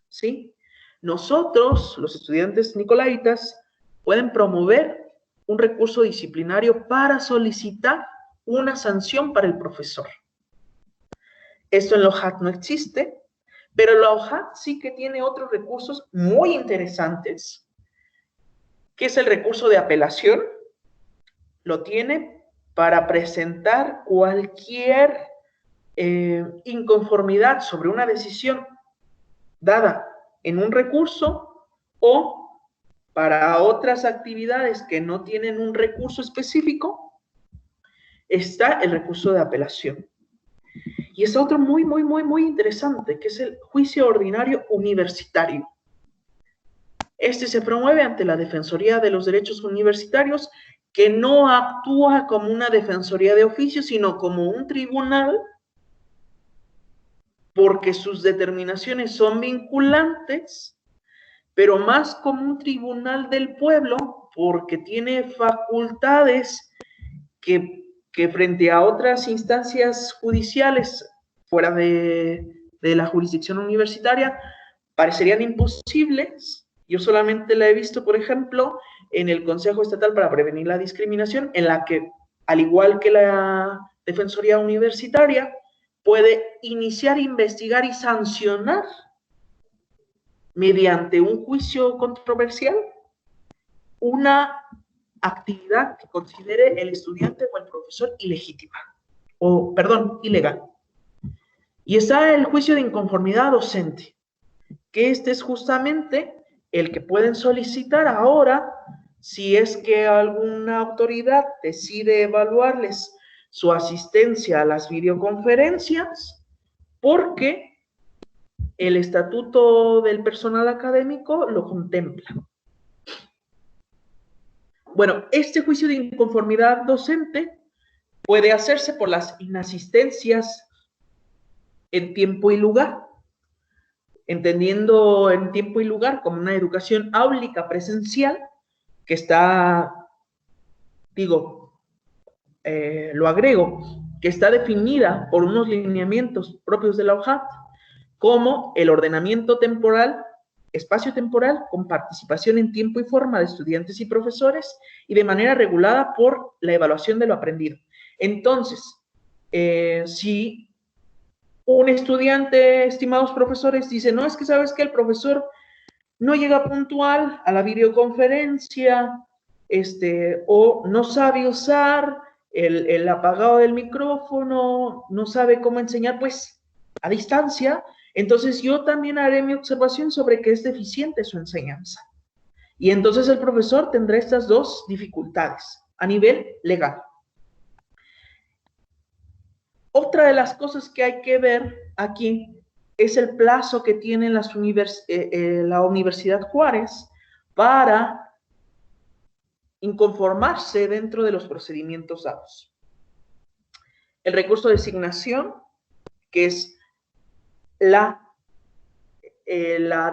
¿sí? Nosotros, los estudiantes nicolaitas, pueden promover un recurso disciplinario para solicitar una sanción para el profesor. Esto en la OJAT no existe, pero la OJAT sí que tiene otros recursos muy interesantes, que es el recurso de apelación. Lo tiene para presentar cualquier inconformidad sobre una decisión dada en un recurso o para otras actividades que no tienen un recurso específico, está el recurso de apelación. Y es otro muy interesante, que es el juicio ordinario universitario. Este se promueve ante la Defensoría de los Derechos Universitarios, que no actúa como una defensoría de oficio, sino como un tribunal, porque sus determinaciones son vinculantes, pero más como un tribunal del pueblo, porque tiene facultades que frente a otras instancias judiciales fuera de la jurisdicción universitaria parecerían imposibles. Yo solamente la he visto, por ejemplo, en el Consejo Estatal para Prevenir la Discriminación, en la que, al igual que la Defensoría Universitaria, puede iniciar, investigar y sancionar mediante un juicio controversial una actividad que considere el estudiante o el profesor ilegítima, o, perdón, ilegal. Y está el juicio de inconformidad docente, que este es justamente el que pueden solicitar ahora si es que alguna autoridad decide evaluarles su asistencia a las videoconferencias, porque el estatuto del personal académico lo contempla. Bueno, este juicio de inconformidad docente puede hacerse por las inasistencias en tiempo y lugar, entendiendo en tiempo y lugar como una educación áulica presencial que está, lo agrego, que está definida por unos lineamientos propios de la OJAT, como el ordenamiento temporal, espacio-temporal, con participación en tiempo y forma de estudiantes y profesores, y de manera regulada por la evaluación de lo aprendido. Entonces, si un estudiante, estimados profesores, dice, no, es que sabes que el profesor no llega puntual a la videoconferencia, o no sabe usar el apagado del micrófono, no sabe cómo enseñar, pues, a distancia, entonces yo también haré mi observación sobre que es deficiente su enseñanza. Y entonces el profesor tendrá estas dos dificultades a nivel legal. Otra de las cosas que hay que ver aquí es el plazo que tiene la Universidad Juárez para inconformarse dentro de los procedimientos dados. El recurso de designación, que es la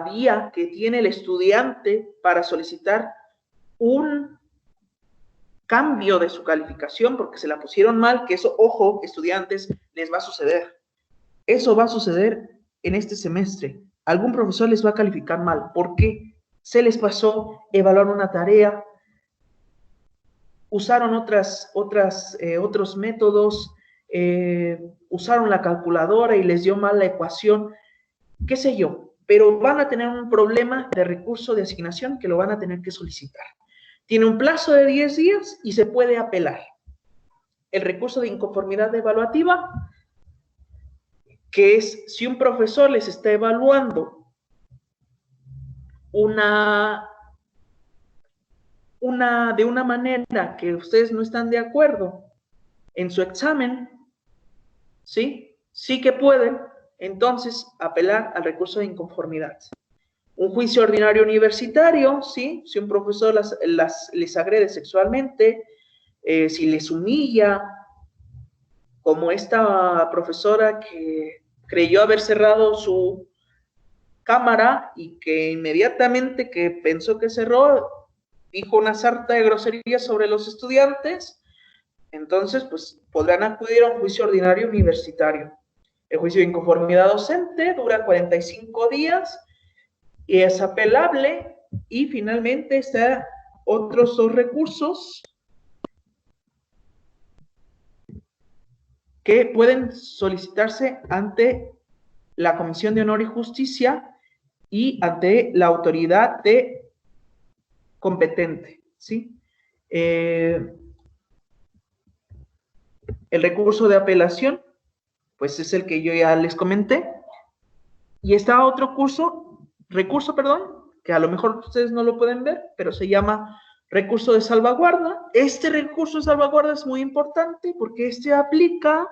vía que tiene el estudiante para solicitar un cambio de su calificación, porque se la pusieron mal, que eso, ojo, estudiantes, les va a suceder. Eso va a suceder en este semestre. Algún profesor les va a calificar mal. ¿Por qué? Se les pasó evaluar una tarea, usaron otros métodos, usaron la calculadora y les dio mal la ecuación, qué sé yo, pero van a tener un problema de recurso de asignación que lo van a tener que solicitar. Tiene un plazo de 10 días y se puede apelar. El recurso de inconformidad evaluativa, que es si un profesor les está evaluando de una manera que ustedes no están de acuerdo en su examen, ¿sí? Sí que pueden, entonces, apelar al recurso de inconformidad. Un juicio ordinario universitario, ¿sí? Si un profesor les agrede sexualmente, si les humilla, como esta profesora que creyó haber cerrado su cámara y que inmediatamente que pensó que cerró, dijo una sarta de groserías sobre los estudiantes, entonces pues podrán acudir a un juicio ordinario universitario. El juicio de inconformidad docente dura 45 días y es apelable, y finalmente están otros dos recursos que pueden solicitarse ante la Comisión de Honor y Justicia y ante la autoridad competente, ¿sí? El recurso de apelación, pues es el que yo ya les comenté, y está otro recurso, que a lo mejor ustedes no lo pueden ver, pero se llama recurso de salvaguarda. Este recurso de salvaguarda es muy importante porque aplica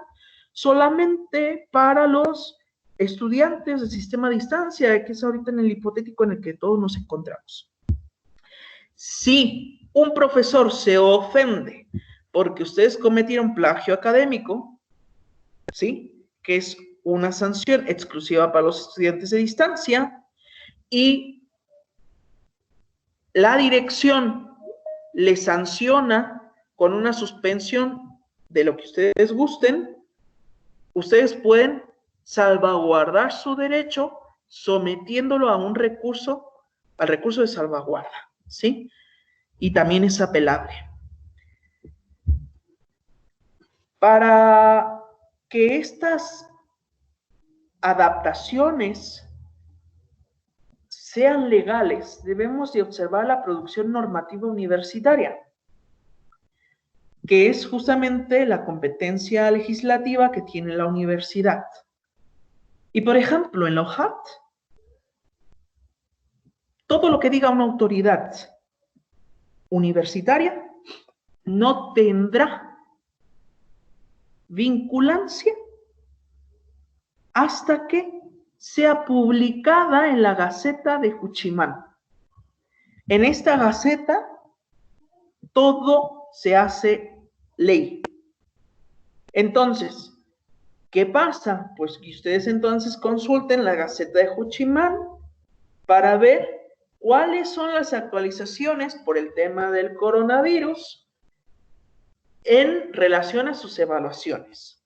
solamente para los estudiantes del sistema a distancia, que es ahorita en el hipotético en el que todos nos encontramos. Si un profesor se ofende porque ustedes cometieron plagio académico, ¿sí? Que es una sanción exclusiva para los estudiantes de distancia, y la dirección le sanciona con una suspensión de lo que ustedes gusten, ustedes pueden salvaguardar su derecho sometiéndolo a un recurso, al recurso de salvaguarda, ¿sí? Y también es apelable. Para que estas adaptaciones sean legales, debemos de observar la producción normativa universitaria, que es justamente la competencia legislativa que tiene la universidad. Y por ejemplo, en la OJAT, todo lo que diga una autoridad universitaria no tendrá vinculancia hasta que sea publicada en la Gaceta de Juchimán. En esta Gaceta todo se hace ley. Entonces, ¿qué pasa? Pues que ustedes entonces consulten la Gaceta de Juchimán para ver cuáles son las actualizaciones por el tema del coronavirus en relación a sus evaluaciones.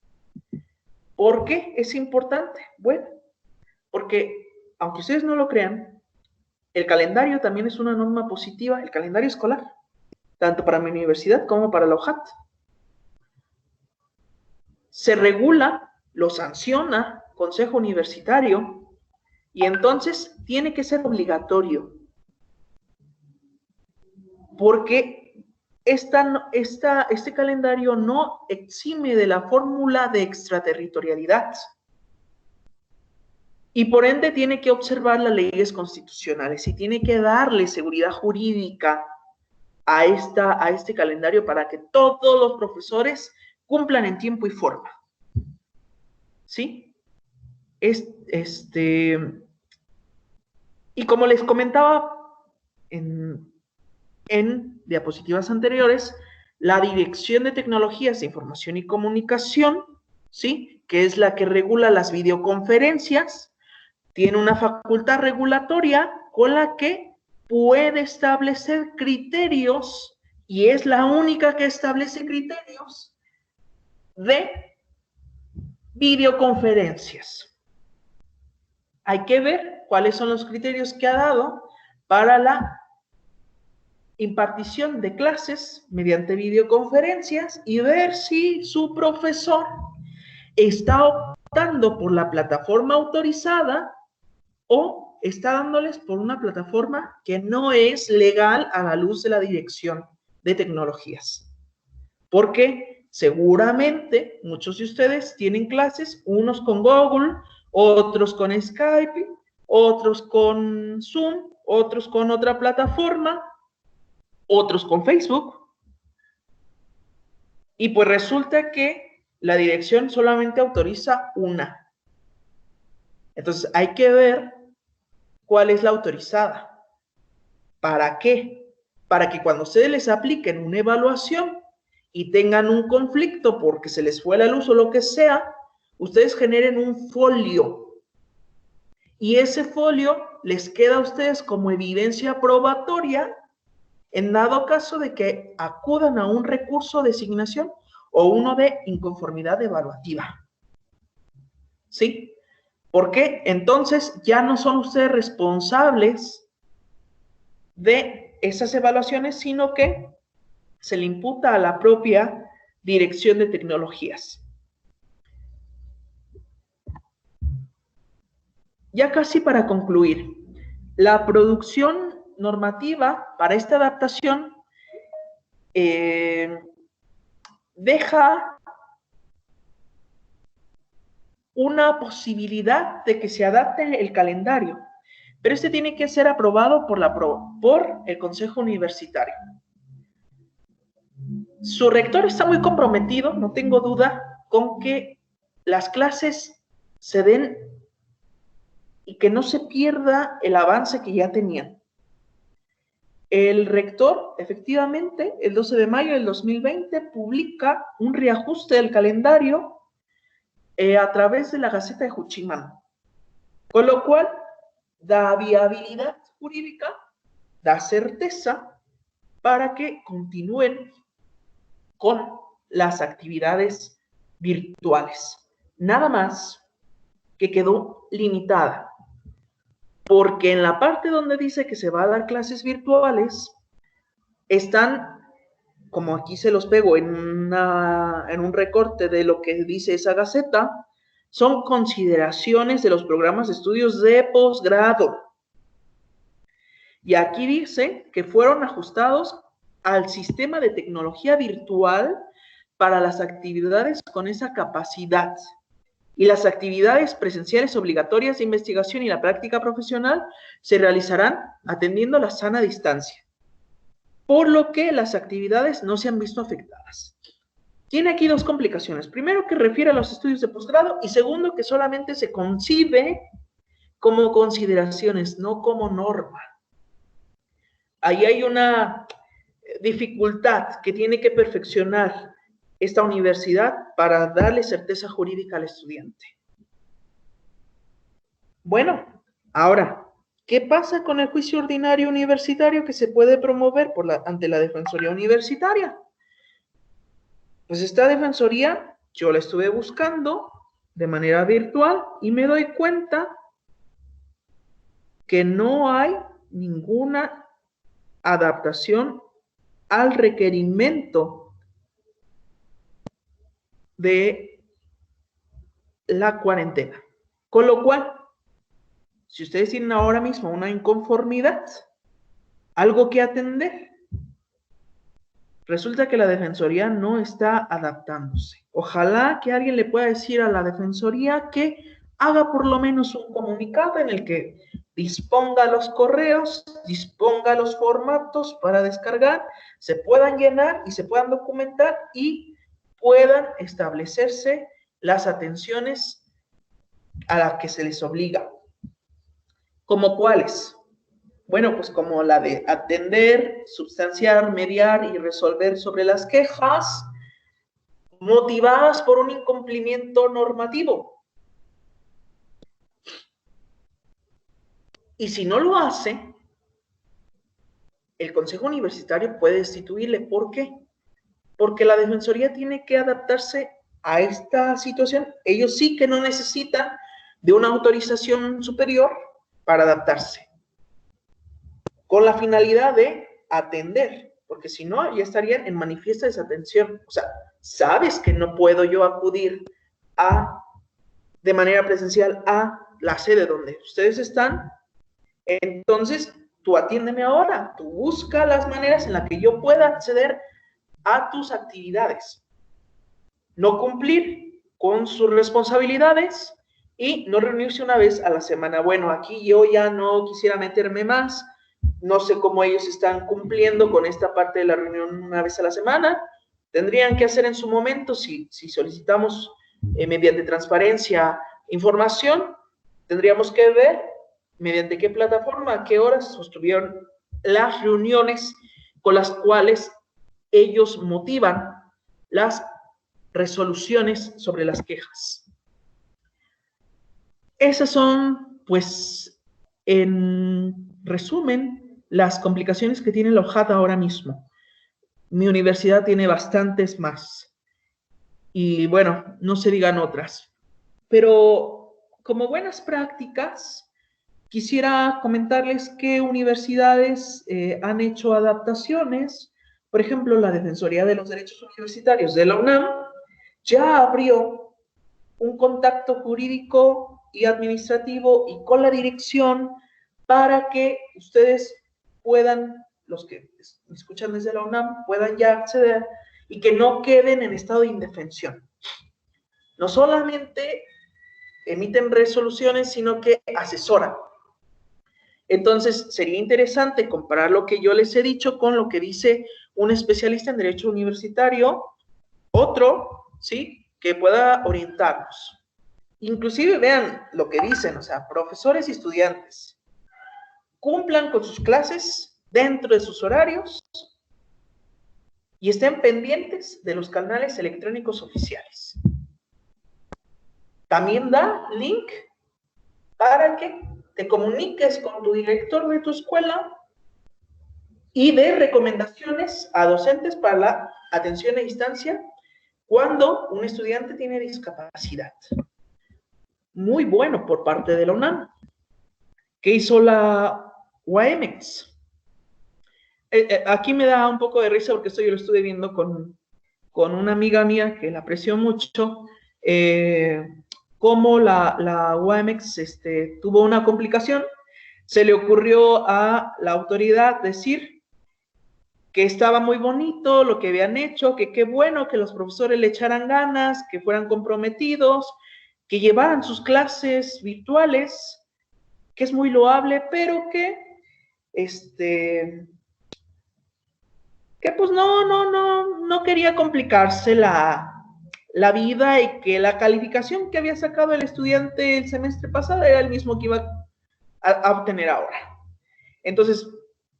¿Por qué es importante? Bueno, porque aunque ustedes no lo crean, el calendario también es una norma positiva, el calendario escolar, tanto para mi universidad como para la OJAT. Se regula, lo sanciona Consejo Universitario y entonces tiene que ser obligatorio. Porque este calendario no exime de la fórmula de extraterritorialidad. Y por ende tiene que observar las leyes constitucionales y tiene que darle seguridad jurídica a este calendario para que todos los profesores cumplan en tiempo y forma. ¿Sí? Y como les comentaba en diapositivas anteriores, la Dirección de Tecnologías de Información y Comunicación, ¿sí?, que es la que regula las videoconferencias, tiene una facultad regulatoria con la que puede establecer criterios, y es la única que establece criterios de videoconferencias. Hay que ver cuáles son los criterios que ha dado para la impartición de clases mediante videoconferencias y ver si su profesor está optando por la plataforma autorizada o está dándoles por una plataforma que no es legal a la luz de la Dirección de Tecnologías. Porque seguramente muchos de ustedes tienen clases, unos con Google, otros con Skype, otros con Zoom, otros con otra plataforma, otros con Facebook. Y pues resulta que la dirección solamente autoriza una. Entonces hay que ver cuál es la autorizada. ¿Para qué? Para que cuando ustedes les apliquen una evaluación y tengan un conflicto porque se les fue la luz o lo que sea, ustedes generen un folio. Y ese folio les queda a ustedes como evidencia probatoria en dado caso de que acudan a un recurso de asignación o uno de inconformidad evaluativa. ¿Sí? Porque entonces ya no son ustedes responsables de esas evaluaciones, sino que se le imputa a la propia Dirección de Tecnologías. Ya casi para concluir, la producción normativa para esta adaptación deja una posibilidad de que se adapte el calendario, pero este tiene que ser aprobado por el Consejo Universitario. Su rector está muy comprometido, no tengo duda, con que las clases se den y que no se pierda el avance que ya tenían. El rector, efectivamente, el 12 de mayo del 2020, publica un reajuste del calendario a través de la Gaceta de Juchimán, con lo cual da viabilidad jurídica, da certeza para que continúen con las actividades virtuales. Nada más que quedó limitada, porque en la parte donde dice que se va a dar clases virtuales, están, como aquí se los pego en un recorte de lo que dice esa gaceta, son consideraciones de los programas de estudios de posgrado. Y aquí dice que fueron ajustados al sistema de tecnología virtual para las actividades con esa capacidad. Y las actividades presenciales obligatorias de investigación y la práctica profesional se realizarán atendiendo la sana distancia, por lo que las actividades no se han visto afectadas. Tiene aquí dos complicaciones. Primero, que refiere a los estudios de posgrado, y segundo, que solamente se concibe como consideraciones, no como norma. Ahí hay una dificultad que tiene que perfeccionar esta universidad para darle certeza jurídica al estudiante. Bueno, ahora, ¿qué pasa con el juicio ordinario universitario que se puede promover ante la Defensoría Universitaria? Pues esta defensoría yo la estuve buscando de manera virtual y me doy cuenta que no hay ninguna adaptación al requerimiento de la cuarentena. Con lo cual, si ustedes tienen ahora mismo una inconformidad, algo que atender, resulta que la Defensoría no está adaptándose. Ojalá que alguien le pueda decir a la Defensoría que haga por lo menos un comunicado en el que disponga los correos, disponga los formatos para descargar, se puedan llenar y se puedan documentar y puedan establecerse las atenciones a las que se les obliga. ¿Como cuáles? Bueno, pues como la de atender, substanciar, mediar y resolver sobre las quejas motivadas por un incumplimiento normativo. Y si no lo hace, el Consejo Universitario puede destituirle. ¿Por qué? Porque la Defensoría tiene que adaptarse a esta situación. Ellos sí que no necesitan de una autorización superior para adaptarse, con la finalidad de atender, porque si no, ya estarían en manifiesta desatención. O sea, sabes que no puedo yo acudir de manera presencial a la sede donde ustedes están, entonces tú atiéndeme ahora, tú busca las maneras en las que yo pueda acceder a tus actividades. No cumplir con sus responsabilidades y no reunirse una vez a la semana. Bueno, aquí yo ya no quisiera meterme más. No sé cómo ellos están cumpliendo con esta parte de la reunión una vez a la semana. Tendrían que hacer en su momento, si solicitamos mediante transparencia información, tendríamos que ver mediante qué plataforma, a qué horas sostuvieron las reuniones con las cuales ellos motivan las resoluciones sobre las quejas. Esas son, pues, en resumen, las complicaciones que tiene la OJAT ahora mismo. Mi universidad tiene bastantes más. Y bueno, no se digan otras. Pero como buenas prácticas, quisiera comentarles qué universidades han hecho adaptaciones. Por ejemplo, la Defensoría de los Derechos Universitarios de la UNAM ya abrió un contacto jurídico y administrativo y con la dirección para que ustedes puedan, los que me escuchan desde la UNAM, puedan ya acceder y que no queden en estado de indefensión. No solamente emiten resoluciones, sino que asesoran. Entonces, sería interesante comparar lo que yo les he dicho con lo que dice un especialista en derecho universitario, otro, ¿sí?, que pueda orientarnos. Inclusive vean lo que dicen, o sea, profesores y estudiantes, cumplan con sus clases dentro de sus horarios y estén pendientes de los canales electrónicos oficiales. También da link para que te comuniques con tu director de tu escuela y dé recomendaciones a docentes para la atención a distancia cuando un estudiante tiene discapacidad. Muy bueno por parte de la UNAM. ¿Qué hizo la UAMX? Aquí me da un poco de risa porque esto yo lo estuve viendo con una amiga mía que la aprecio mucho, cómo la UAMX tuvo una complicación. Se le ocurrió a la autoridad decir que estaba muy bonito lo que habían hecho, que qué bueno que los profesores le echaran ganas, que fueran comprometidos, que llevaran sus clases virtuales, que es muy loable, pero que pues no quería complicarse la vida y que la calificación que había sacado el estudiante el semestre pasado era el mismo que iba a obtener ahora. Entonces,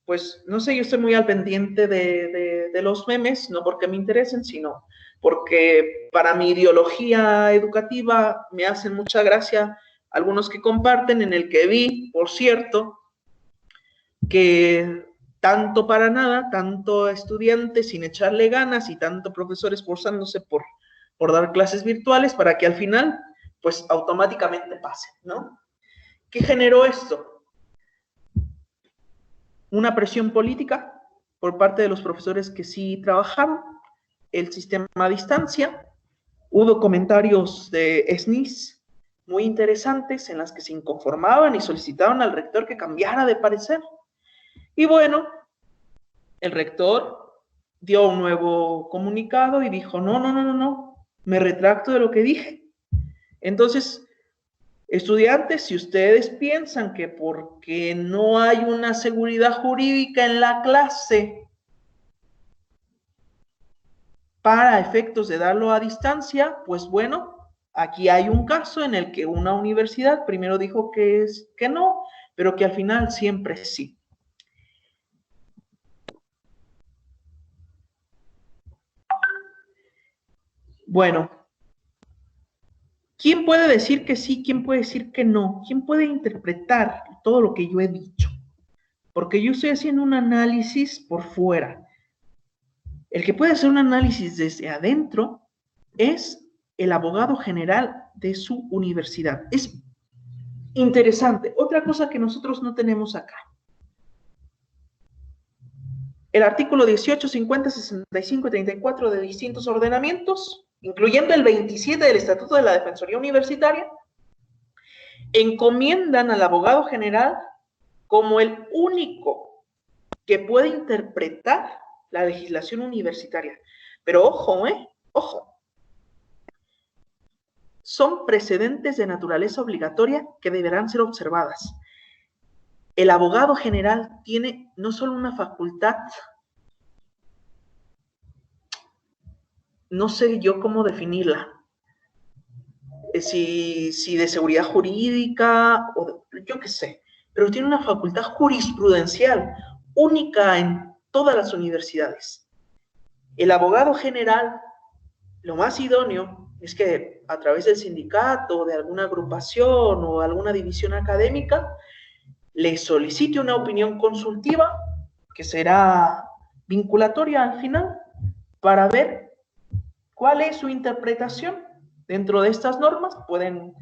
pues, no sé, yo estoy muy al pendiente de los memes, no porque me interesen, sino porque para mi ideología educativa me hacen mucha gracia algunos que comparten, en el que vi, por cierto, que tanto para nada, tanto estudiante sin echarle ganas y tanto profesor esforzándose por dar clases virtuales para que al final, pues automáticamente pase, ¿no? ¿Qué generó esto? Una presión política por parte de los profesores que sí trabajaron, el sistema a distancia. Hubo comentarios de SNIS muy interesantes en las que se inconformaban y solicitaban al rector que cambiara de parecer. Y bueno, el rector dio un nuevo comunicado y dijo, no, me retracto de lo que dije. Entonces, estudiantes, si ustedes piensan que porque no hay una seguridad jurídica en la clase para efectos de darlo a distancia, pues bueno, aquí hay un caso en el que una universidad primero dijo que no, pero que al final siempre sí. Bueno, ¿quién puede decir que sí? ¿Quién puede decir que no? ¿Quién puede interpretar todo lo que yo he dicho? Porque yo estoy haciendo un análisis por fuera. El que puede hacer un análisis desde adentro es el abogado general de su universidad. Es interesante. Otra cosa que nosotros no tenemos acá. El artículo 18, 50, 65 y 34 de distintos ordenamientos, incluyendo el 27 del Estatuto de la Defensoría Universitaria, encomiendan al abogado general como el único que puede interpretar la legislación universitaria. Pero ojo, ojo. Son precedentes de naturaleza obligatoria que deberán ser observadas. El abogado general tiene no solo una facultad, no sé yo cómo definirla, si de seguridad jurídica o yo qué sé, pero tiene una facultad jurisprudencial única en todas las universidades. El abogado general, lo más idóneo es que a través del sindicato, de alguna agrupación o alguna división académica, le solicite una opinión consultiva que será vinculatoria al final para ver cuál es su interpretación. Dentro de estas normas pueden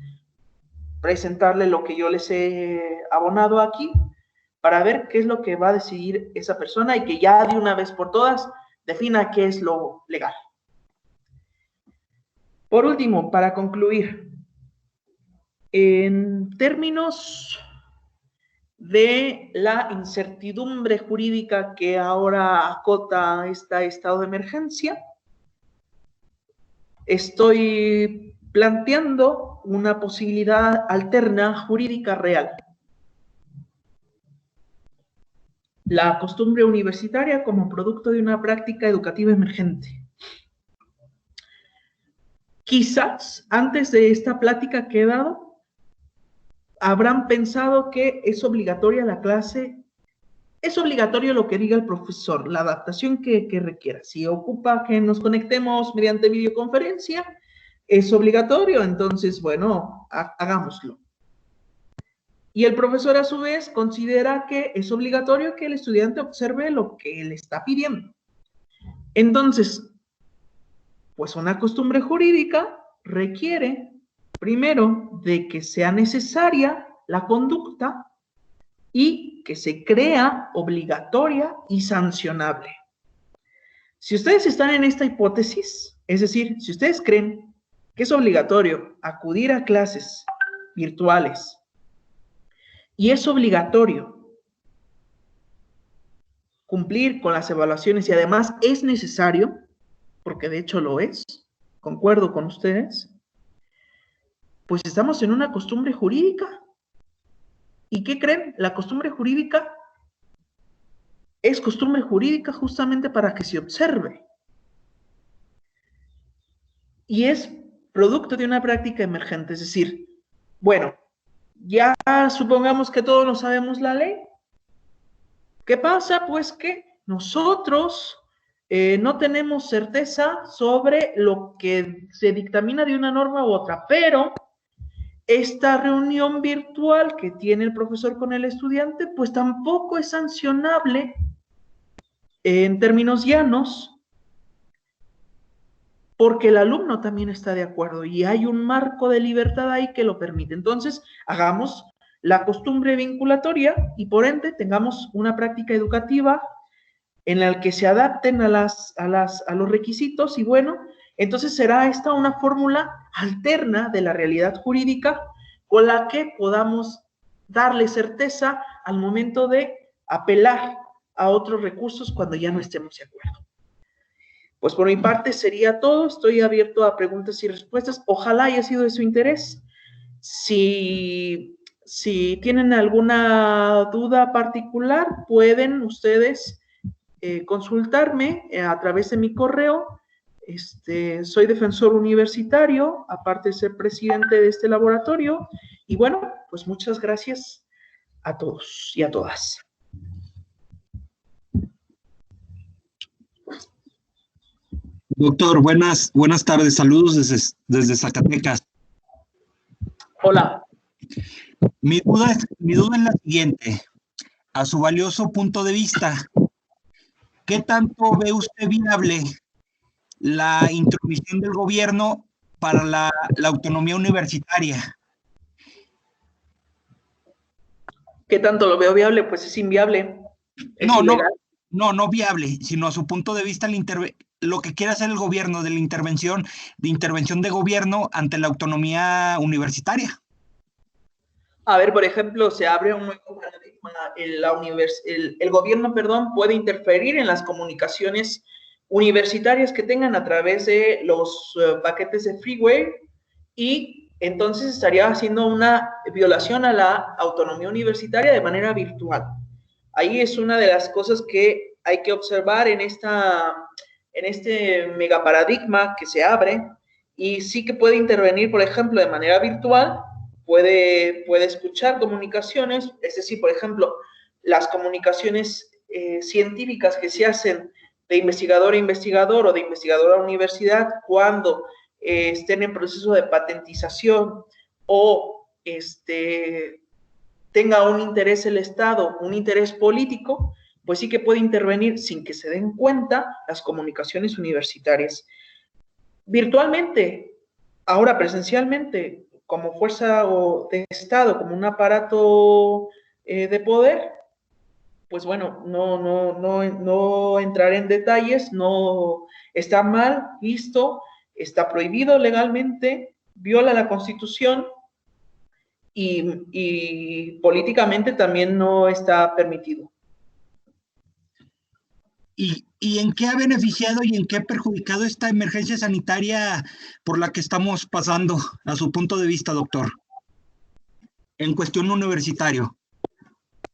presentarle lo que yo les he abonado aquí para ver qué es lo que va a decidir esa persona y que ya de una vez por todas defina qué es lo legal. Por último, para concluir, en términos de la incertidumbre jurídica que ahora acota este estado de emergencia, estoy planteando una posibilidad alterna jurídica real. La costumbre universitaria como producto de una práctica educativa emergente. Quizás antes de esta plática que he dado, habrán pensado que es obligatoria la clase, es obligatorio lo que diga el profesor, la adaptación que requiera. Si ocupa que nos conectemos mediante videoconferencia, es obligatorio, entonces, bueno, hagámoslo. Y el profesor a su vez considera que es obligatorio que el estudiante observe lo que le está pidiendo. Entonces, pues una costumbre jurídica requiere, primero, de que sea necesaria la conducta y que se crea obligatoria y sancionable. Si ustedes están en esta hipótesis, es decir, si ustedes creen que es obligatorio acudir a clases virtuales y es obligatorio cumplir con las evaluaciones y además es necesario, porque de hecho lo es, concuerdo con ustedes, pues estamos en una costumbre jurídica. ¿Y qué creen? La costumbre jurídica es costumbre jurídica justamente para que se observe. Y es producto de una práctica emergente, es decir, bueno, ya supongamos que todos no sabemos la ley. ¿Qué pasa? Pues que nosotros no tenemos certeza sobre lo que se dictamina de una norma u otra, pero esta reunión virtual que tiene el profesor con el estudiante, pues tampoco es sancionable en términos llanos, porque el alumno también está de acuerdo y hay un marco de libertad ahí que lo permite. Entonces, hagamos la costumbre vinculatoria y por ende tengamos una práctica educativa en la que se adapten a los requisitos y bueno, entonces será esta una fórmula alterna de la realidad jurídica con la que podamos darle certeza al momento de apelar a otros recursos cuando ya no estemos de acuerdo. Pues por mi parte sería todo, estoy abierto a preguntas y respuestas, ojalá haya sido de su interés. Si tienen alguna duda particular, pueden ustedes consultarme a través de mi correo. Soy defensor universitario, aparte de ser presidente de este laboratorio. Y bueno, pues muchas gracias a todos y a todas. Doctor, buenas tardes. Saludos desde Zacatecas. Hola. Mi duda es la siguiente. A su valioso punto de vista, ¿qué tanto ve usted viable la intromisión del gobierno para la autonomía universitaria? ¿Qué tanto lo veo viable? Pues es inviable. Es ilegal. No viable, sino a su punto de vista lo que quiere hacer el gobierno de la intervención de gobierno ante la autonomía universitaria. A ver, por ejemplo, se abre un nuevo paradigma. El gobierno, puede interferir en las comunicaciones universitarias que tengan a través de los paquetes de freeware y entonces estaría haciendo una violación a la autonomía universitaria de manera virtual. Ahí es una de las cosas que hay que observar en este megaparadigma que se abre y sí que puede intervenir, por ejemplo, de manera virtual, puede escuchar comunicaciones, es decir, por ejemplo, las comunicaciones científicas que se hacen de investigador a investigador o de investigador a universidad cuando estén en proceso de patentización o tenga un interés el Estado, un interés político, pues sí que puede intervenir sin que se den cuenta las comunicaciones universitarias. Virtualmente, ahora presencialmente, como fuerza de Estado, como un aparato de poder, pues bueno, no entraré en detalles, no está mal visto, está prohibido legalmente, viola la Constitución y políticamente también no está permitido. ¿Y en qué ha beneficiado y en qué ha perjudicado esta emergencia sanitaria por la que estamos pasando, a su punto de vista, doctor? En cuestión universitario.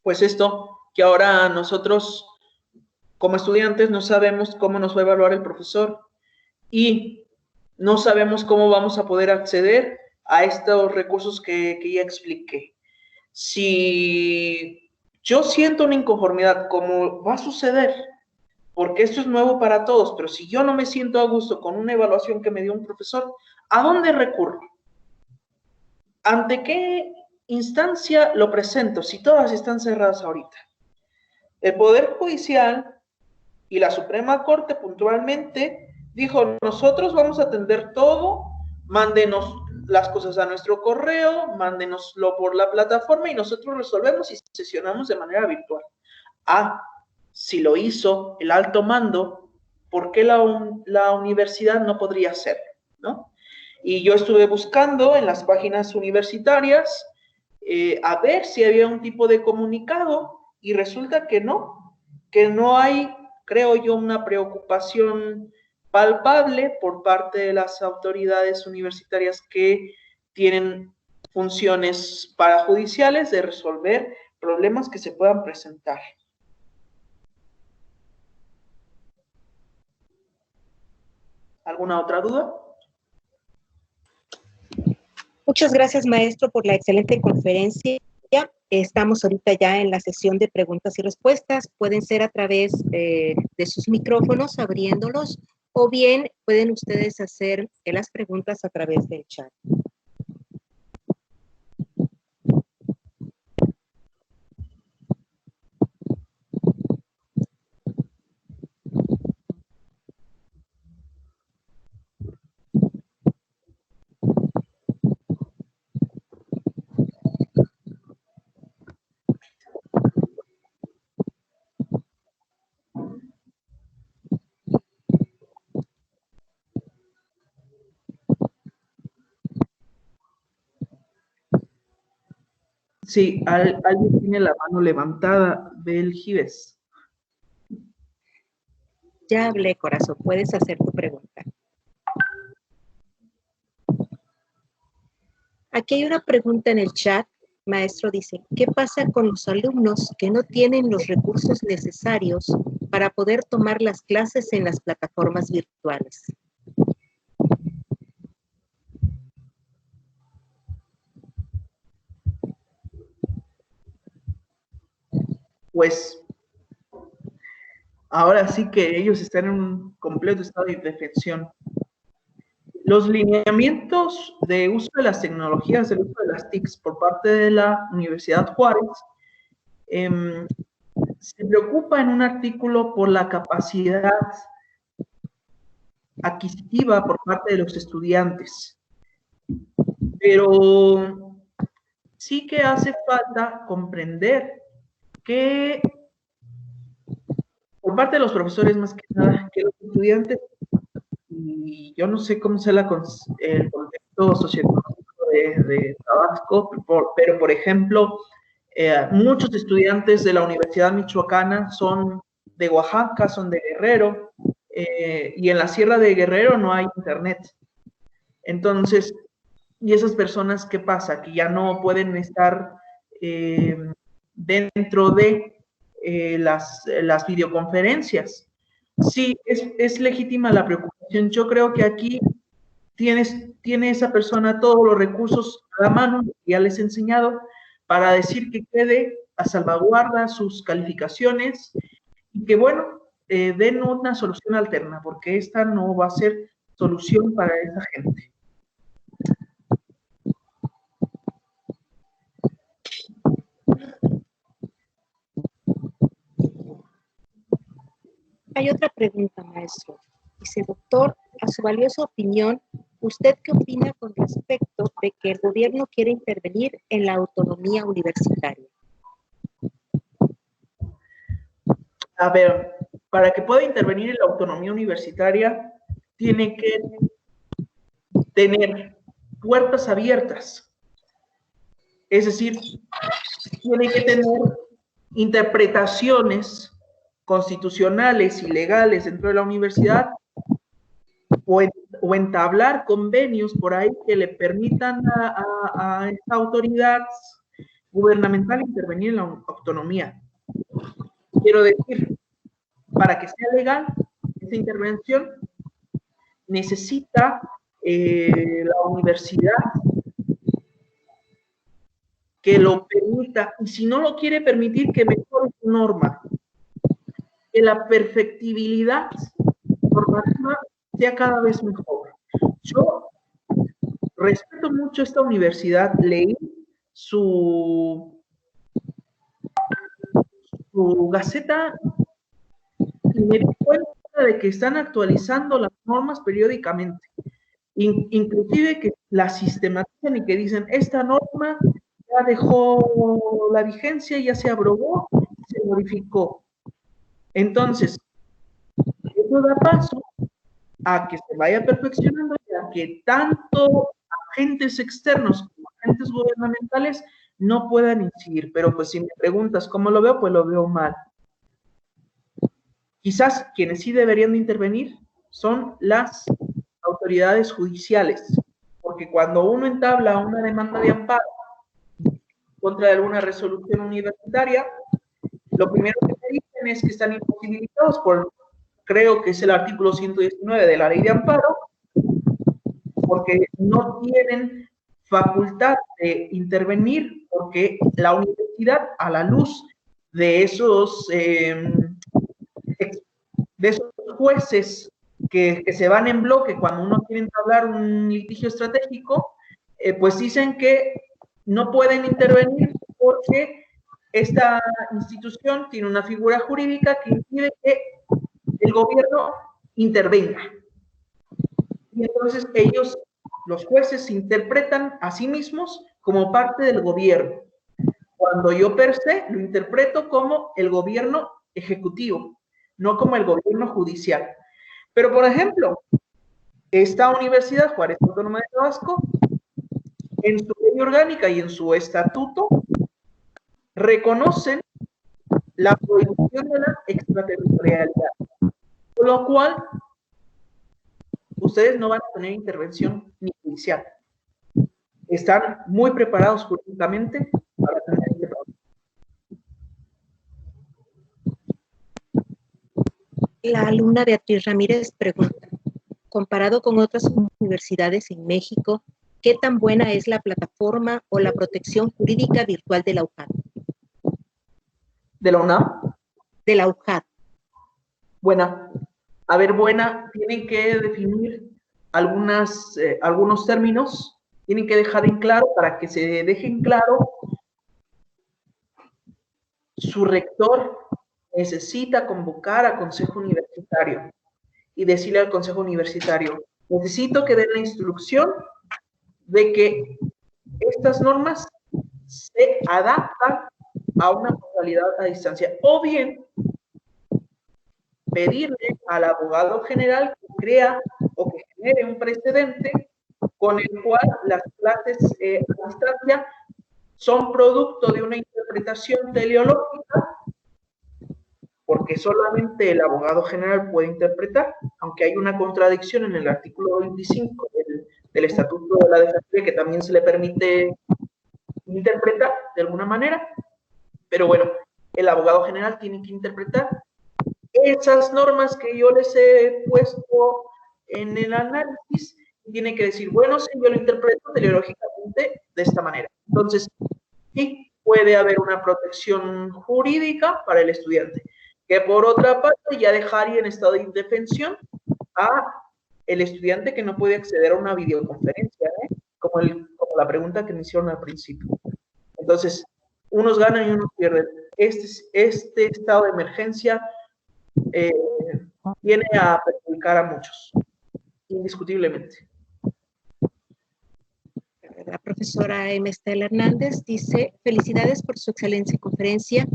Pues esto, que ahora nosotros como estudiantes no sabemos cómo nos va a evaluar el profesor y no sabemos cómo vamos a poder acceder a estos recursos que ya expliqué. Si yo siento una inconformidad, como va a suceder, porque esto es nuevo para todos, pero si yo no me siento a gusto con una evaluación que me dio un profesor, ¿a dónde recurro? ¿Ante qué instancia lo presento si todas están cerradas ahorita? El Poder Judicial y la Suprema Corte puntualmente dijo, nosotros vamos a atender todo, mándenos las cosas a nuestro correo, mándenoslo por la plataforma y nosotros resolvemos y sesionamos de manera virtual. Si lo hizo el alto mando, ¿por qué la universidad no podría hacerlo? ¿No? Y yo estuve buscando en las páginas universitarias a ver si había un tipo de comunicado y resulta que no hay, creo yo, una preocupación palpable por parte de las autoridades universitarias que tienen funciones parajudiciales de resolver problemas que se puedan presentar. ¿Alguna otra duda? Muchas gracias, maestro, por la excelente conferencia. Estamos ahorita ya en la sesión de preguntas y respuestas. Pueden ser a través de sus micrófonos, abriéndolos, o bien pueden ustedes hacer las preguntas a través del chat. Sí, alguien tiene la mano levantada, Bel Gives. Ya hablé, corazón. Puedes hacer tu pregunta. Aquí hay una pregunta en el chat. Maestro dice, ¿qué pasa con los alumnos que no tienen los recursos necesarios para poder tomar las clases en las plataformas virtuales? Pues ahora sí que ellos están en un completo estado de indefensión. Los lineamientos de uso de las tecnologías, del uso de las TICs por parte de la Universidad Juárez, se preocupa en un artículo por la capacidad adquisitiva por parte de los estudiantes. Pero sí que hace falta comprender que por parte de los profesores más que nada, que los estudiantes, y yo no sé cómo sea el contexto socioeconómico de Tabasco, pero por ejemplo, muchos estudiantes de la Universidad Michoacana son de Oaxaca, son de Guerrero, y en la Sierra de Guerrero no hay internet. Entonces, ¿y esas personas qué pasa? Que ya no pueden estar dentro de las videoconferencias. Sí, es legítima la preocupación. Yo creo que aquí tiene esa persona todos los recursos a la mano, ya les he enseñado, para decir que quede a salvaguarda sus calificaciones y que, bueno, den una solución alterna, porque esta no va a ser solución para esa gente. Hay otra pregunta, maestro. Dice, doctor, a su valiosa opinión, ¿usted qué opina con respecto de que el gobierno quiere intervenir en la autonomía universitaria? A ver, para que pueda intervenir en la autonomía universitaria, tiene que tener puertas abiertas. Es decir, tiene que tener interpretaciones constitucionales y legales dentro de la universidad o entablar convenios por ahí que le permitan a esta autoridad gubernamental intervenir en la autonomía. Quiero decir, para que sea legal esta intervención, necesita la universidad que lo permita, y si no lo quiere permitir, que mejore su norma, que la perfectibilidad normativa sea cada vez mejor. Yo respeto mucho esta universidad, leí su gaceta y me di cuenta de que están actualizando las normas periódicamente, inclusive que la sistematizan y que dicen, esta norma ya dejó la vigencia, ya se abrogó, se modificó. Entonces, eso da paso a que se vaya perfeccionando y a que tanto agentes externos como agentes gubernamentales no puedan incidir. Pero pues si me preguntas cómo lo veo, pues lo veo mal. Quizás quienes sí deberían de intervenir son las autoridades judiciales, porque cuando uno entabla una demanda de amparo contra alguna resolución universitaria, lo primero que me dicen es que están imposibilitados por, creo que es el artículo 119 de la ley de amparo, porque no tienen facultad de intervenir, porque la universidad, a la luz de esos jueces que se van en bloque cuando uno quiere entablar un litigio estratégico, pues dicen que no pueden intervenir porque esta institución tiene una figura jurídica que impide que el gobierno intervenga. Y entonces ellos, los jueces, se interpretan a sí mismos como parte del gobierno, cuando yo per se lo interpreto como el gobierno ejecutivo, no como el gobierno judicial. Pero, por ejemplo, esta Universidad Juárez Autónoma de Tabasco, en su ley orgánica y en su estatuto, reconocen la prohibición de la extraterritorialidad, con lo cual ustedes no van a tener intervención ni judicial. Están muy preparados jurídicamente para tener este problema. La alumna Beatriz Ramírez pregunta, comparado con otras universidades en México, ¿qué tan buena es la plataforma o la protección jurídica virtual de la UJAT? ¿De la UNAM? De la UJAT. Buena. A ver, buena, tienen que definir algunos términos, tienen que dejar en claro, para que se deje en claro, su rector necesita convocar a consejo universitario y decirle al consejo universitario, necesito que den la instrucción de que estas normas se adaptan a una modalidad a distancia, o bien pedirle al abogado general que crea o que genere un precedente con el cual las clases a distancia son producto de una interpretación teleológica, porque solamente el abogado general puede interpretar, aunque hay una contradicción en el artículo 25 del Estatuto de la Defensoría que también se le permite interpretar de alguna manera, pero bueno, el abogado general tiene que interpretar esas normas que yo les he puesto en el análisis, tiene que decir, bueno, sí, yo lo interpreto teleológicamente de esta manera. Entonces, sí puede haber una protección jurídica para el estudiante, que por otra parte ya dejaría en estado de indefensión a el estudiante que no puede acceder a una videoconferencia, como la pregunta que me hicieron al principio. Entonces, unos ganan y unos pierden. Este estado de emergencia viene a perjudicar a muchos, indiscutiblemente. La profesora Emma Estela Hernández dice, felicidades por su excelente conferencia.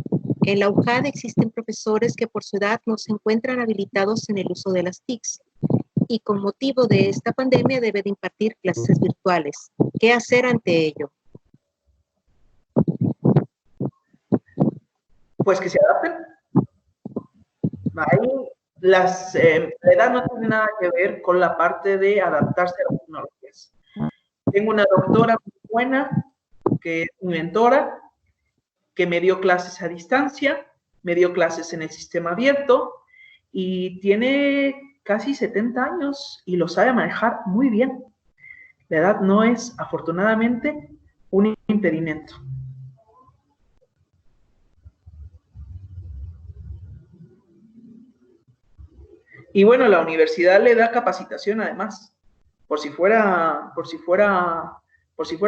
En la UJAD existen profesores que por su edad no se encuentran habilitados en el uso de las TICs y con motivo de esta pandemia debe de impartir clases virtuales. ¿Qué hacer ante ello? Pues que se adapten. Ahí la edad no tiene nada que ver con la parte de adaptarse a las tecnologías. Tengo una doctora muy buena, que es mi mentora, que me dio clases a distancia, me dio clases en el sistema abierto y tiene casi 70 años y lo sabe manejar muy bien. La edad no es, afortunadamente, un impedimento. Y bueno, la universidad le da capacitación además, por si fuera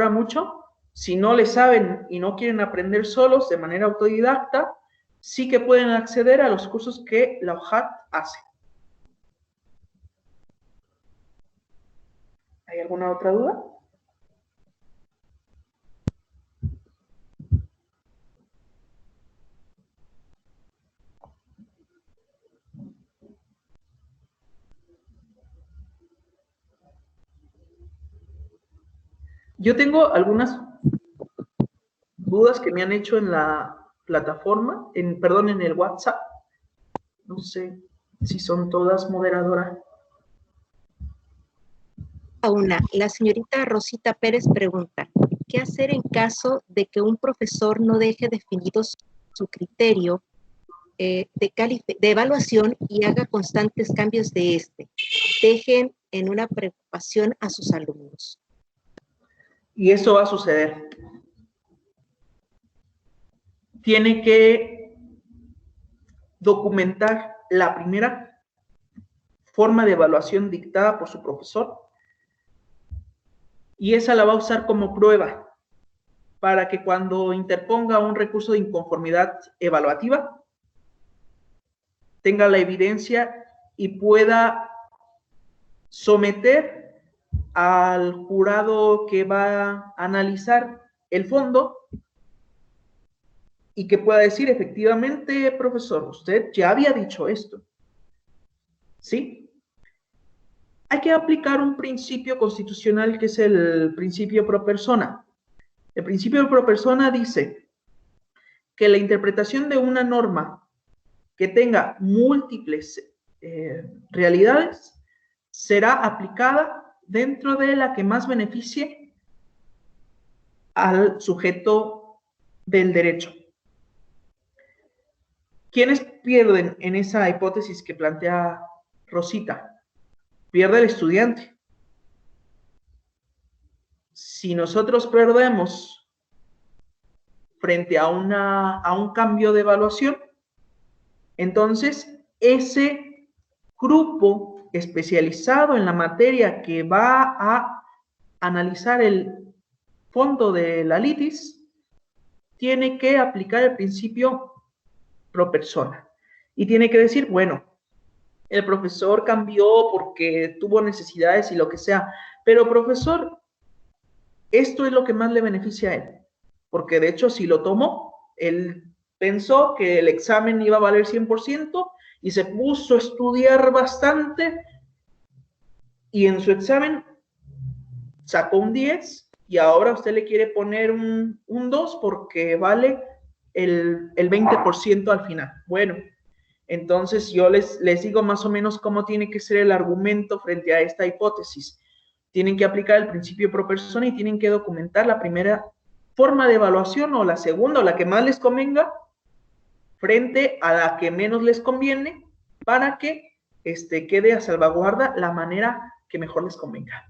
mucho, si no le saben y no quieren aprender solos de manera autodidacta, sí que pueden acceder a los cursos que la UJAT hace. ¿Hay alguna otra duda? Yo tengo algunas dudas que me han hecho en la plataforma, en el WhatsApp. No sé si son todas, moderadora. La señorita Rosita Pérez pregunta, ¿qué hacer en caso de que un profesor no deje definido su criterio de evaluación y haga constantes cambios de este? Dejen en una preocupación a sus alumnos. Y eso va a suceder. Tiene que documentar la primera forma de evaluación dictada por su profesor y esa la va a usar como prueba para que cuando interponga un recurso de inconformidad evaluativa tenga la evidencia y pueda someter al jurado que va a analizar el fondo y que pueda decir, efectivamente, profesor, usted ya había dicho esto. ¿Sí? Hay que aplicar un principio constitucional que es el principio pro persona. El principio pro persona dice que la interpretación de una norma que tenga múltiples realidades será aplicada dentro de la que más beneficie al sujeto del derecho. ¿Quiénes pierden en esa hipótesis que plantea Rosita? Pierde el estudiante. Si nosotros perdemos frente a un cambio de evaluación, entonces ese grupo especializado en la materia que va a analizar el fondo de la litis tiene que aplicar el principio pro persona y tiene que decir, bueno, el profesor cambió porque tuvo necesidades y lo que sea, pero profesor, esto es lo que más le beneficia a él, porque de hecho si lo tomó, él pensó que el examen iba a valer 100% y se puso a estudiar bastante y en su examen sacó un 10 y ahora usted le quiere poner un 2 porque vale el 20% al final. Bueno, entonces yo les digo más o menos cómo tiene que ser el argumento frente a esta hipótesis. Tienen que aplicar el principio pro persona y tienen que documentar la primera forma de evaluación o la segunda o la que más les convenga frente a la que menos les conviene para que quede a salvaguarda la manera que mejor les convenga.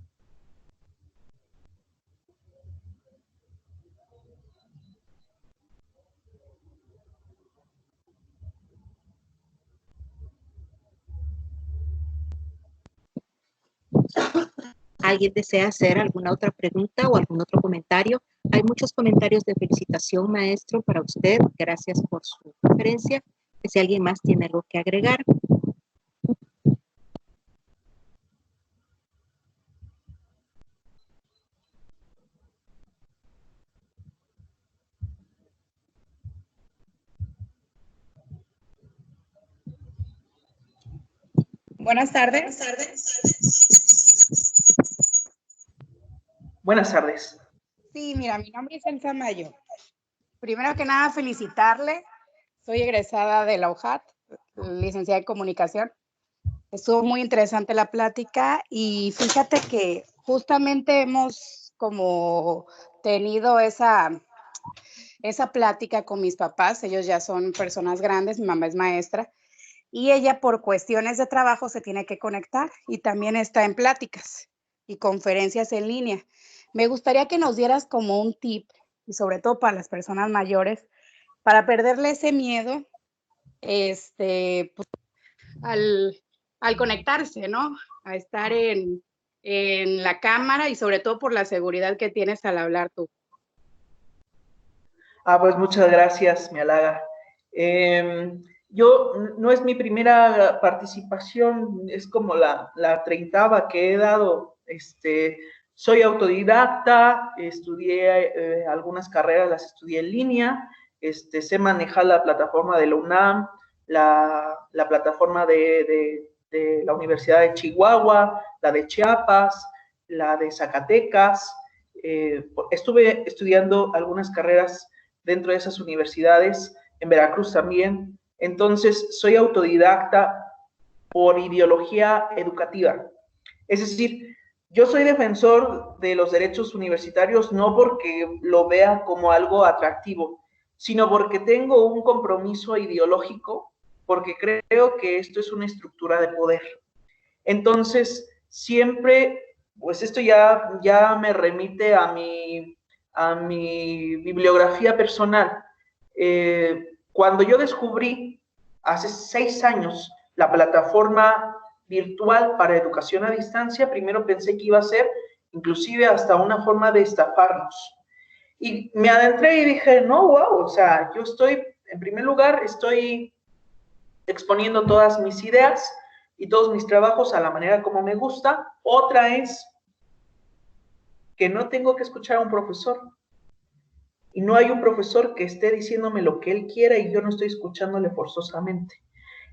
¿Alguien desea hacer alguna otra pregunta o algún otro comentario? Hay muchos comentarios de felicitación, maestro, para usted. Gracias por su conferencia. Si alguien más tiene algo que agregar. Buenas tardes. Buenas tardes. Sí, mira, mi nombre es Elsa Mayo. Primero que nada, felicitarle. Soy egresada de la UJAT, licenciada en comunicación. Estuvo muy interesante la plática y fíjate que justamente hemos como tenido esa plática con mis papás. Ellos ya son personas grandes, mi mamá es maestra y ella por cuestiones de trabajo se tiene que conectar y también está en pláticas y conferencias en línea. Me gustaría que nos dieras como un tip, y sobre todo para las personas mayores, para perderle ese miedo pues, al conectarse, ¿no? A estar en la cámara y sobre todo por la seguridad que tienes al hablar tú. Pues muchas gracias, me halaga. Yo, no es mi primera participación, es como la 30ª que he dado. Soy autodidacta, estudié algunas carreras, las estudié en línea, sé manejar la plataforma de la UNAM, la plataforma de la Universidad de Chihuahua, la de Chiapas, la de Zacatecas. Estuve estudiando algunas carreras dentro de esas universidades, en Veracruz también. Entonces, soy autodidacta por ideología educativa. Es decir, yo soy defensor de los derechos universitarios no porque lo vea como algo atractivo, sino porque tengo un compromiso ideológico, porque creo que esto es una estructura de poder. Entonces, siempre, pues esto ya me remite a mi bibliografía personal. Cuando yo descubrí hace 6 años la plataforma virtual para educación a distancia, primero pensé que iba a ser inclusive hasta una forma de estafarnos. Y me adentré y dije, no, wow, o sea, yo estoy, en primer lugar, estoy exponiendo todas mis ideas y todos mis trabajos a la manera como me gusta. Otra es que no tengo que escuchar a un profesor. Y no hay un profesor que esté diciéndome lo que él quiera y yo no estoy escuchándole forzosamente.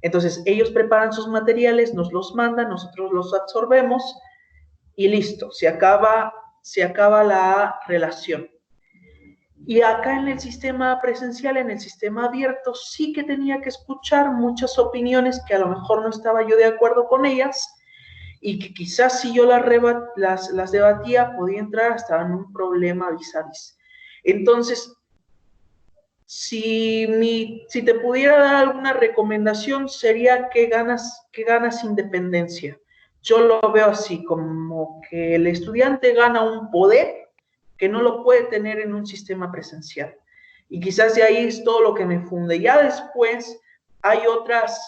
Entonces, ellos preparan sus materiales, nos los mandan, nosotros los absorbemos y listo, se acaba la relación. Y acá en el sistema presencial, en el sistema abierto, sí que tenía que escuchar muchas opiniones que a lo mejor no estaba yo de acuerdo con ellas y que quizás si yo las debatía podía entrar hasta en un problema vis a vis. Entonces, si te pudiera dar alguna recomendación sería que ganas independencia. Yo lo veo así, como que el estudiante gana un poder que no lo puede tener en un sistema presencial. Y quizás de ahí es todo lo que me funde. Ya después hay otros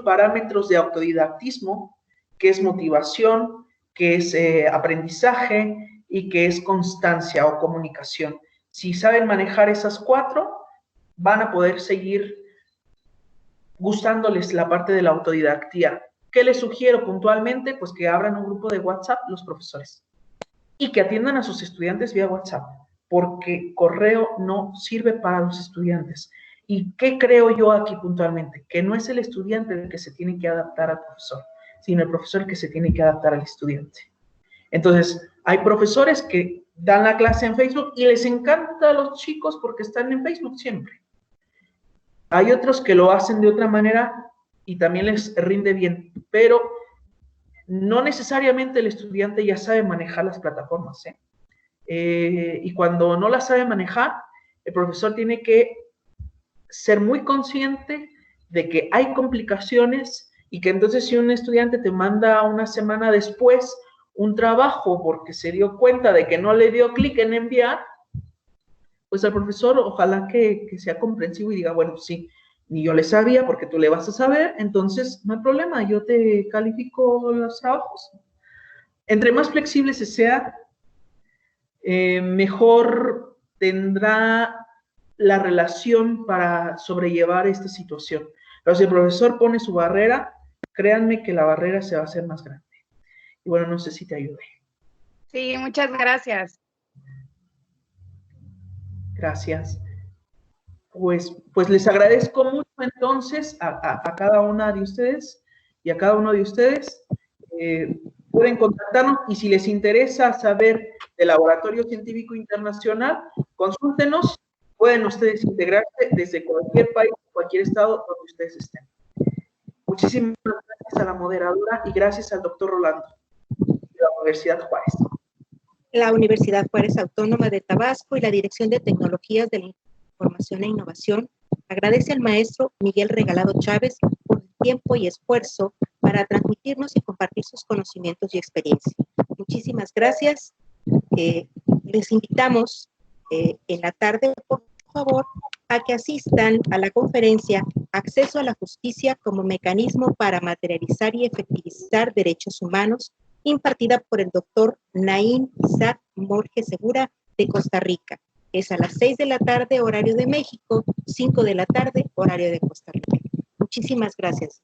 parámetros de autodidactismo, que es motivación, que es aprendizaje y que es constancia o comunicación. Si saben manejar esas 4, van a poder seguir gustándoles la parte de la autodidactía. ¿Qué les sugiero puntualmente? Pues que abran un grupo de WhatsApp los profesores y que atiendan a sus estudiantes vía WhatsApp, porque correo no sirve para los estudiantes. ¿Y qué creo yo aquí puntualmente? Que no es el estudiante el que se tiene que adaptar al profesor, sino el profesor el que se tiene que adaptar al estudiante. Entonces, hay profesores que dan la clase en Facebook y les encanta a los chicos porque están en Facebook siempre. Hay otros que lo hacen de otra manera y también les rinde bien, pero no necesariamente el estudiante ya sabe manejar las plataformas, ¿eh? Y cuando no las sabe manejar, el profesor tiene que ser muy consciente de que hay complicaciones y que entonces si un estudiante te manda una semana después un trabajo porque se dio cuenta de que no le dio clic en enviar, pues al profesor ojalá que sea comprensivo y diga, bueno, sí, ni yo le sabía porque tú le vas a saber, entonces no hay problema, yo te califico los trabajos. Entre más flexible se sea, mejor tendrá la relación para sobrellevar esta situación. Pero si el profesor pone su barrera, créanme que la barrera se va a hacer más grande. Y bueno, no sé si te ayude. Sí, muchas gracias. Gracias. Pues les agradezco mucho entonces a cada una de ustedes y a cada uno de ustedes. Pueden contactarnos y si les interesa saber del Laboratorio Científico Internacional, consúltenos. Pueden ustedes integrarse desde cualquier país, cualquier estado donde ustedes estén. Muchísimas gracias a la moderadora y gracias al doctor Rolando de la Universidad Juárez. La Universidad Juárez Autónoma de Tabasco y la Dirección de Tecnologías de la Información e Innovación agradece al maestro Miguel Regalado Chávez por el tiempo y esfuerzo para transmitirnos y compartir sus conocimientos y experiencia. Muchísimas gracias. Les invitamos en la tarde, por favor, a que asistan a la conferencia Acceso a la Justicia como Mecanismo para Materializar y Efectivizar Derechos Humanos, impartida por el doctor Naín Isaac Morge Segura de Costa Rica. Es a las 6 de la tarde, horario de México, 5 de la tarde, horario de Costa Rica. Muchísimas gracias.